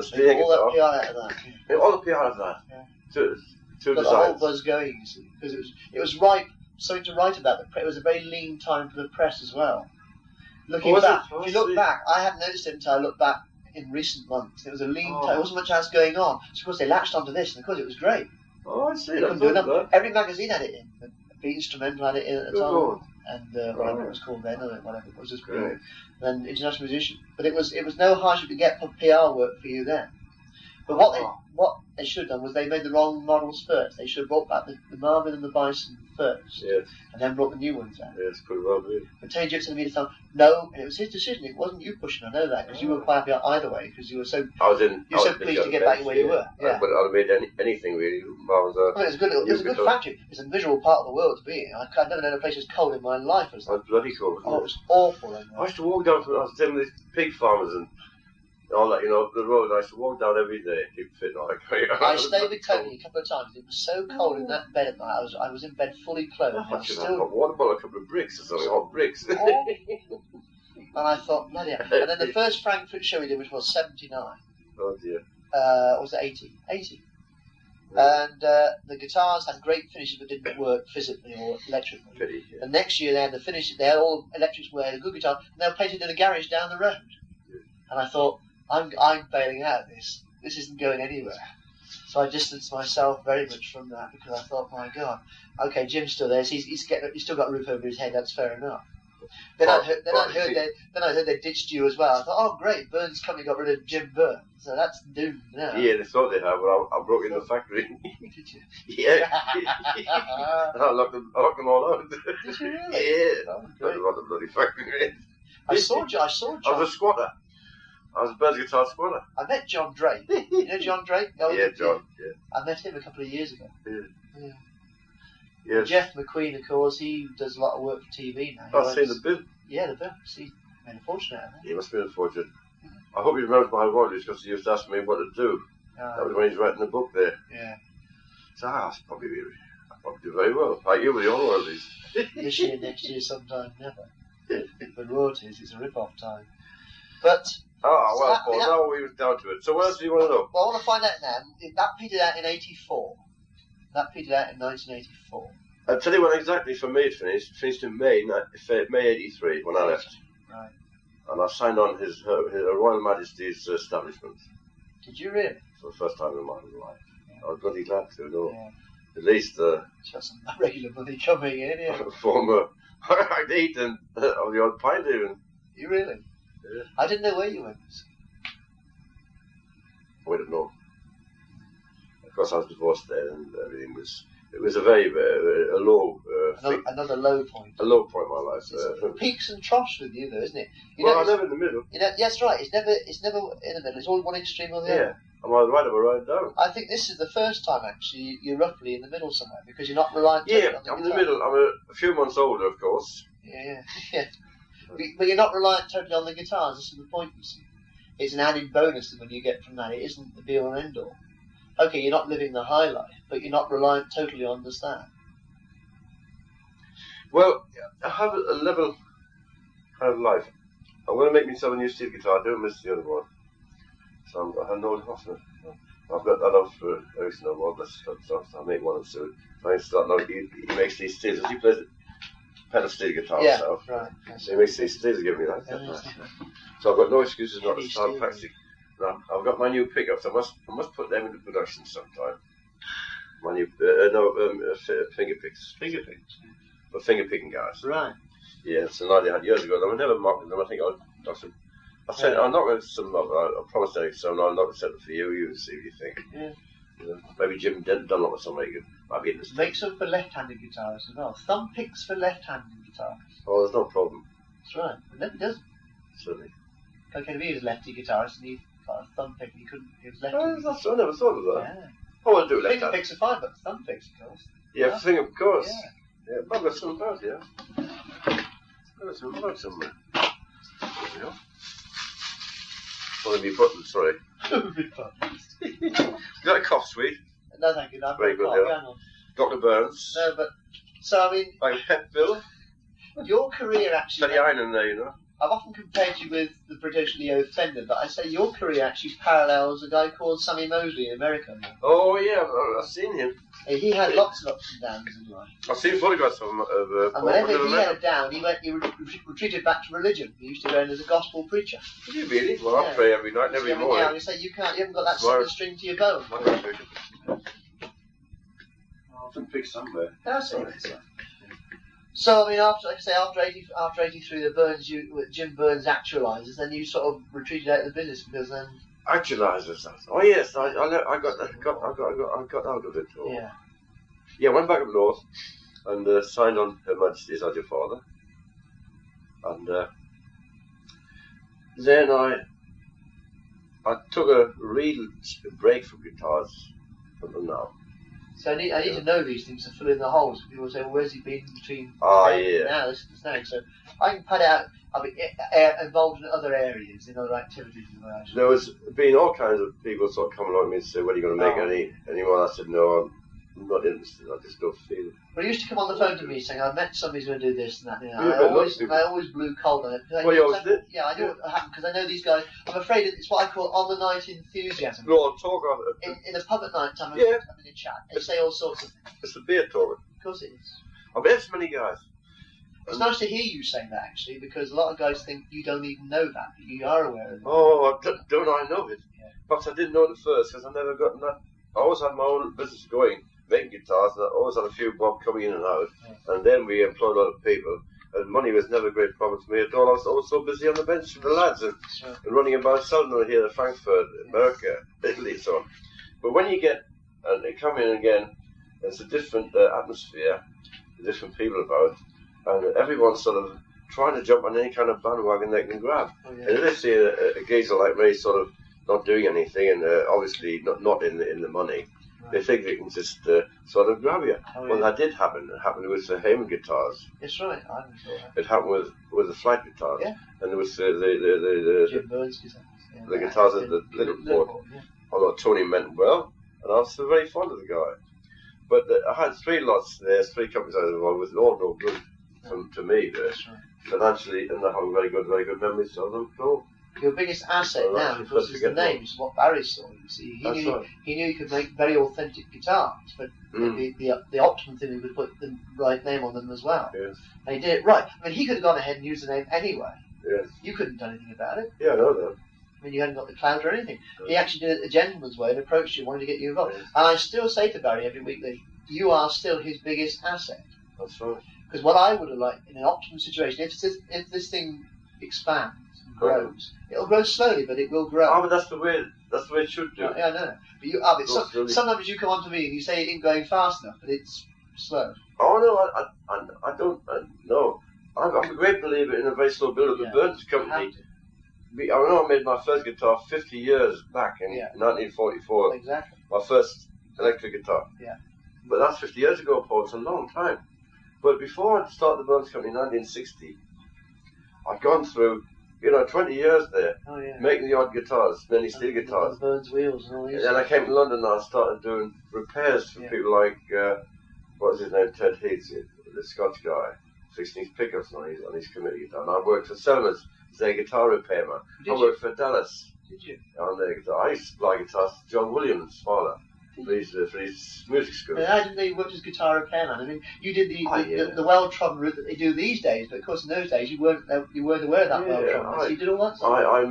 Steer, all guitar. That PR out of that. Yeah. All the PR out of that. Yeah. Two Got designs. the whole buzz going, you see, because it was right, something to write about. It was a very lean time for the press as well. Looking back, if you look back, I hadn't noticed it until I looked back in recent months. It was a lean time. There wasn't much else going on. So of course they latched onto this, and of course it was great. Oh, I see. Every magazine had it in. The Beat Instrumental had it in at the time, and whatever it was called then, or whatever it was just great. And International Musician. But it was no hardship to get PR work for you then. But what they should have done was they made the wrong models first. They should have brought back the Marvin and the Bison first, and then brought the new ones out. Yes, could well be. But Tony Gibson and me found no, and it was his decision. It wasn't you pushing. I know that because you were quite happy either way because you were so. You were so pleased to get back where you were. Yeah. But I'd have made anything really. It was a good factory. It's a miserable part of the world to be in. I've never known a place as cold in my life as that. It was bloody cold. Oh, it was awful. I used to walk down. I was dealing with pig farmers and all that, the road. I used to walk down every day, keep fit. I stayed with Tony a couple of times. It was so cold in that bed at night. I was in bed fully clothed. I should have got water bottle, a couple of bricks or something, hot bricks. And I thought, bloody hell. And then the first Frankfurt show we did, which was 79. Oh dear. Was it 80? 80. And the guitars had great finishes but didn't work physically or electrically. Pity, yeah. And next year they had the finishes, they had all electrics were a good guitar, and they were painted in a garage down the road. Yeah. And I thought, I'm bailing out of this. This isn't going anywhere. So I distanced myself very much from that because I thought, my God, okay, Jim's still there. So he's still got a roof over his head. That's fair enough. Then I heard they ditched you as well. I thought, oh great, Burns Company got rid of Jim Burns, so that's doomed now. Yeah, they thought they had, but I broke into the factory. Did you? Yeah. I locked them all out. Did you really? Yeah. Oh, I was the bloody factory. I saw John. I was a squatter. I was a Burns guitar squatter. I met John Drake. You know John Drake? Yeah, John. Yeah. I met him a couple of years ago. Yeah. Yes. Jeff McQueen, of course, he does a lot of work for TV now. I've seen the bill. Yeah, the bill. He made a fortune out of it. He must have been a fortune. I hope he remembers my royalties because he used to ask me what to do. That was when he was writing the book there. Yeah. So I'll probably do very well. Like you with your royalties. This year, next year, sometime, never. For royalties, it's a rip-off time. But... now we was down to it. So what else do you want to know? Well, I want to find out now. That petered out in 84. That petered out in 1984. I'll tell you when exactly for me it finished. It finished in May 83 when I left. Right. And I signed on his Royal Majesty's establishment. Did you really? For the first time in my life. Yeah. I was bloody glad to know. Yeah. At least it's got some regular money coming in, yeah. Former I'd eat and of the odd pint even. You really? Yeah. I didn't know where you went. I didn't know. Of course, I was divorced there, and everything was. It was a very low. Another low point. A low point in my life. Peaks and troughs with you, though, isn't it? I'm never in the middle. Yes, right. It's never in the middle. It's all one extreme or the other. Yeah, I'm either right or right down. I think this is the first time actually you're roughly in the middle somewhere because you're not reliant. I'm in the middle. I'm a few months older, of course. Yeah. But you're not reliant totally on the guitars. This is the point, you see. It's an added bonus when you get from that. It isn't the be-all and end-all. Okay, you're not living the high life, but you're not reliant totally on the stand. Well, I have a level kind of life. I'm going to make myself a new steel guitar. I don't miss the other one. So I have no old Hoffner. I've got that off for Ericsson or Wireless. I'll make one soon. I start now. He makes these steels. He plays pedal steel guitar himself. Right. So he makes these steels. Give me that. So I've got no excuses not to start practicing. Now, I've got my new pickups. I must put them into production sometime. My new finger picks. Finger picks. For finger picking guys. Right. Yeah, it's an idea I had years ago. I never marketed them. I think I said I'm not going to send them up. I promised Eric, so I'm not going to send them for you. You see what you think. Yeah. Maybe Jim Dunlop or somebody might be interested. Make some for left-handed guitarists as well. Thumb picks for left-handed guitarists. Oh, there's no problem. That's right. But nobody does. Certainly. KKV was a lefty guitarist and he got a thumb pick and he couldn't. He was lefty. I never thought of that. Yeah. I want to do left-handed. Finger picks are fine, but thumb picks, of course. Yeah, finger, of course. Yeah. I've got some about, yeah. I've got some about somewhere. There we go. One of your buttons, sorry. You got a cough sweet? No, thank you. No, very good, yeah. Dr. Burns. No, but so I mean, like Pep Bill. Your career actually. Got the iron in there, you know. I've often compared you with the British Leo Fender, but I say your career actually parallels a guy called Sammy Mosley in America. Oh yeah, I've seen him. He had lots and downs in life. I've seen photographs of him. And whenever he had a down, he retreated back to religion. He used to go in as a gospel preacher. Did you really? Well, I pray every night and every morning. Yeah, you say you haven't got that second string to your bow. I'll have to pick somewhere. That's all right. So I mean, after 83, the Burns, Jim Burns actualizes, then you sort of retreated out of the business because then. Actualizes. Oh yes, I got out of it. All. Yeah. Yeah, went back up north and signed on Her Majesty's as your father, and then I took a real break from guitars until now. So I need to know these things to fill in the holes. People say, well, where's he been between now this now? So I can put out, I'll be involved in other areas, in other activities. There was been all kinds of people sort of coming along to me and say, well, are you going to make any more? I said, no, I'm not interested. I just don't feel it. Well, he used to come on the phone to me saying, I met somebody who's going to do this and that. You know, I always blew cold on it. Well, you always did? Yeah, I know what happened because I know these guys. I'm afraid it's what I call on the night enthusiasm. No, I'll talk of it. In a pub at night time, having a chat. They say all sorts of things. It's the beer talk. Of course it is. I've met so many guys. It's nice to hear you saying that, actually, because a lot of guys think you don't even know that, but you are aware of it. Oh, don't I know it? Yeah. Perhaps I didn't know it at first because I never got that. I always had my own business going, making guitars, and I always had a few bob coming in and out. Yeah. And then we employed a lot of people, and money was never a great problem to me at all. I was always so busy on the bench with the lads and running about selling them here in Frankfurt, America, Italy, so on. But when you get, and they come in again, there's a different atmosphere, different people about, and everyone's sort of trying to jump on any kind of bandwagon they can grab. Oh, yeah. And if they see a geezer like me sort of not doing anything and obviously not in the money, they think they can just sort of grab you. Oh, well, that did happen. It happened with the Heyman guitars. That's right. I didn't know that. It happened with the flight guitars. Yeah. And there was the Jim Burns guitars. Yeah, the guitars at the Liverpool. Yeah. Although Tony meant well, and I was very fond of the guy. But I had 3 lots there, 3 companies I was involved with, and all no good to me financially, and I have very good memories of them. So, your biggest asset now, of course, is the name. It's what Barry saw. You see, he knew he could make very authentic guitars, but the optimum thing was put the right name on them as well. Yes. And he did it right. I mean, he could have gone ahead and used the name anyway. Yes. You couldn't do anything about it. Yeah, I know that. I mean, you hadn't got the clout or anything. He actually did it a gentleman's way and approached you, wanted to get you involved. Yes. And I still say to Barry every week that you are still his biggest asset. That's right. Because what I would have liked in an optimum situation, if this thing expands and grows, it'll grow slowly, but it will grow. Oh, but that's the way it should do. Yeah, I know. But sometimes you come on to me and you say it ain't going fast enough, but it's slow. Oh no, I don't. No, I'm a great believer in a very slow build-up. The Burns company. I know I made my first guitar 50 years back in 1944. Exactly. My first electric guitar. Yeah. But that's 50 years ago, Paul. It's a long time. But before I started the Burns company in 1960, I'd gone through, 20 years there, making the odd guitars, many steel guitars. Burns wheels and all these. And then I came to London and I started doing repairs for people like, what was his name, Ted Heath, the Scotch guy, fixing his pickups on his committee guitar. And I worked for Selmer's their guitar repairman. I worked for Dallas. Did you? On their guitar. I used to supply guitars to John Williams' father for his music school. I didn't know you worked as guitar repairman. I mean, you did the well-trodden route that they do these days, but of course in those days you weren't aware of that well-trodden. So you did all that stuff? I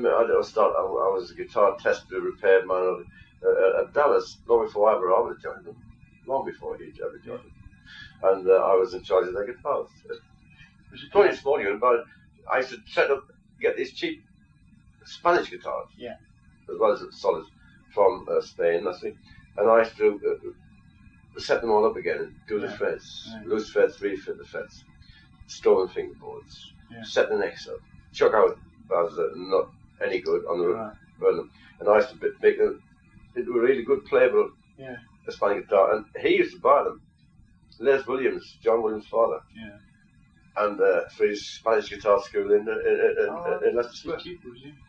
was a guitar tester, repairman at Dallas long before I ever joined them. Long before he ever joined them. And I was in charge of their guitars. It was pretty small unit, but I used to get these cheap Spanish guitars, as well as solid from Spain, I think. And I used to set them all up again and do the frets, loose frets, refit the frets, stolen fingerboards, set the necks up, chuck out bars that are not any good on the burn them. And I used to make them into a really good playable Spanish guitar. And he used to buy them. Les Williams, John Williams' father. Yeah. And for his Spanish guitar school in Leicester Square.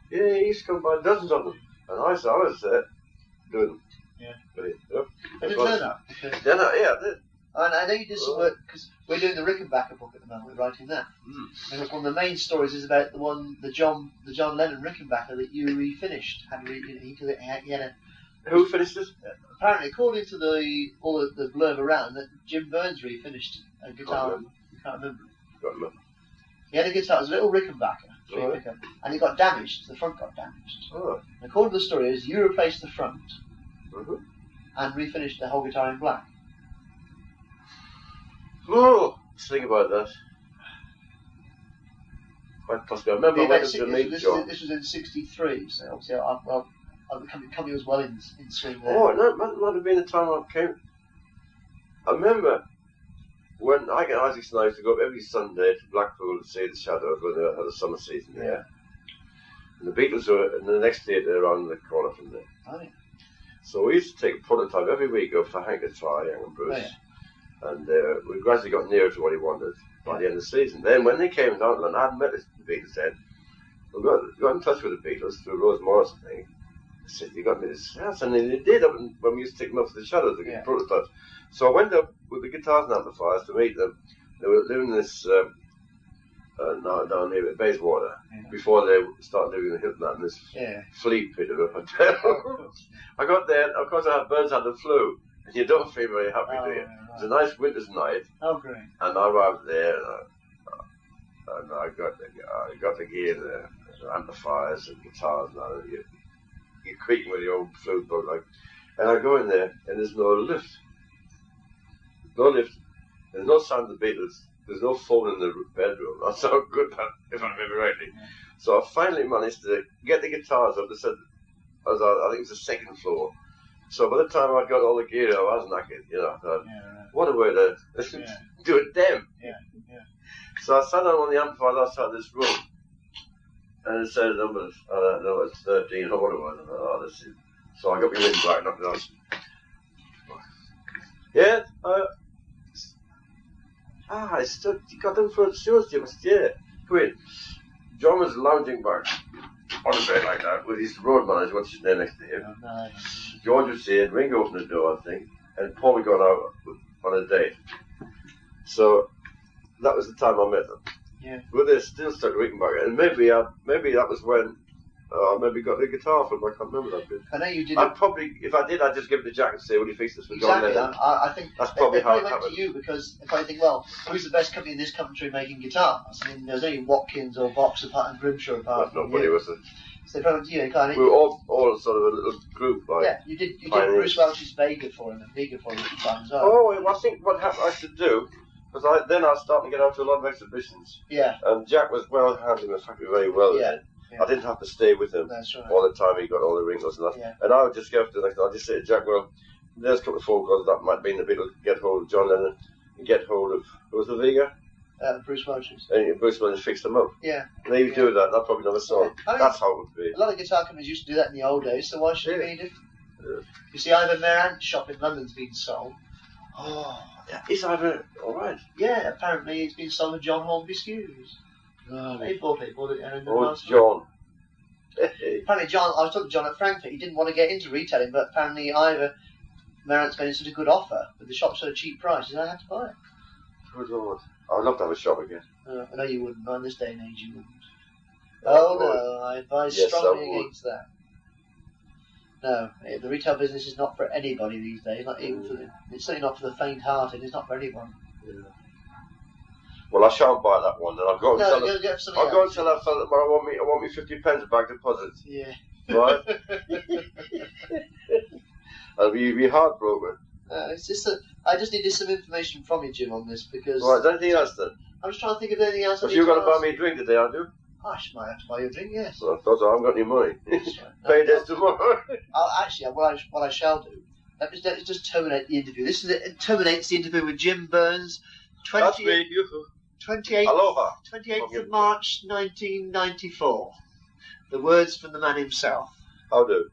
Yeah, he used to come by dozens of them. And I was doing them. Yeah. Brilliant. I didn't know that. I did. And I know you did some work, because we're doing the Rickenbacker book at the moment, we're writing that. And one of the main stories is about the John Lennon Rickenbacker that you refinished. Who finished it? Apparently, according to the blurb around, that Jim Burns refinished a guitar. You can't remember. He had a guitar, it was a little Rickenbacker, and it got damaged. The front got damaged. And according to the story, is you replaced the front and refinished the whole guitar in black. Oh, let's think about that. Quite possibly. I remember when this was in '63, so obviously the company was well in swing there. Oh, no, it might have been the time I came. I remember when I get Isaac Snipes to go up every Sunday to Blackpool to see the Shadows when they had a summer season there. And the Beatles were in the next theatre around the corner from there. Oh, yeah. So we used to take a prototype every week up for Hank to try, Young and Bruce. And we gradually got nearer to what he wanted by the end of the season. Then when they came down to London, I hadn't met the Beatles then. We got in touch with the Beatles through Rose Morris, I think. They said, you got me this house, and they did when we used to take them up for the Shadows to get prototypes. So I went up with the guitars and amplifiers to meet them. They were living in this down here at Bayswater before they started doing the Hilton and this flea pit of a hotel. I got there, and of course Burns had the flu, and you don't feel very happy, do you? It was a nice winter's night. Oh, great. And I arrived there, and I got the gear, the amplifiers and guitars, and you're creaking with your old flute book, like. And I go in there, and there's no lift. No lift. There's no sound of the Beatles. There's no phone in the bedroom. That's how good that, if I remember rightly. So I finally managed to get the guitars up. They said, I think it was the second floor. So by the time I got all the gear, I was knackered. You know, I thought, what a way to do it damn. So I sat down on the amplifier outside this room, and it said numbers. I don't know, it's 13 or what it was. Oh, this is. So I got my wind back, knocked it out. Yeah, I stood, got them for a shows, Jim. Yeah, come in. John was lounging back on a bed like that with his road manager, what's his name next to him. George was saying, Ringo opened the door, I think, and Paul had gone out on a date. So that was the time I met them. Yeah. But they still stuck Rickenbacker, and maybe that was when I maybe got the guitar from. I can't remember that bit. I know you did. I'd probably, if I did, I'd just give it to Jack and say, "Will you fix this for John Lennon?" I think that's probably how it went happened. To you because if I think, well, who's the best company in this country making guitars? I mean, there's only Watkins or Vox apart and Grimshaw apart. Nobody was it. So probably kind of. We were all sort of a little group. Like, you did Bruce Welch's Vega for him at the time as well. Oh, well, I think what I should do. Because I was starting to get out to a lot of exhibitions. Yeah. And Jack was well handled in the factory very well. Yeah. I didn't have to stay with him all the time. He got all the wrinkles and that. Yeah. And I would just go up to the next. I'd just say to Jack, well, there's a couple of phone calls that might mean the Beatles get hold of John Lennon and get hold of, who was the Vega? Bruce Welch's. And Bruce Welch fixed them up. Yeah. And they would do that. That probably never saw. That's how it would be. A lot of guitar companies used to do that in the old days, so why should it be any different? Yeah. You see, Ivan Merant's shop in London's been sold. Oh, is Ivan alright? Yeah, apparently it's been sold to John Hornby Skews. They bought it. John. Apparently John, I was talking to John at Frankfurt, he didn't want to get into retailing, but apparently Ivan Merant's made such a good offer, but the shop's at a cheap price, and I had to buy it. Good Lord. I would love to have a shop again. I know you wouldn't, but in this day and age you wouldn't. Oh no, I advise strongly I against that. No, the retail business is not for anybody these days. Not even for it's certainly not for the faint-hearted. It's not for anyone. Yeah. Well, I shan't buy that one. Then I'll go and tell go him. get something I'll go and else. tell that fella tomorrow. I want me 50 pence back deposit. Yeah. Right. I'll be heartbroken. It's just that I just needed some information from you, Jim, on this because. Right. Is there anything else then? I'm just trying to think of anything else. But you're going to buy me a drink today, aren't you? I might have to buy you a drink, yes. Well, I thought I haven't got any money. That's right. Pay this tomorrow. Actually, what I shall do. Let me just terminate the interview. It terminates the interview with Jim Burns. That's me, beautiful. 28th of March 1994. The words from the man himself. I'll do.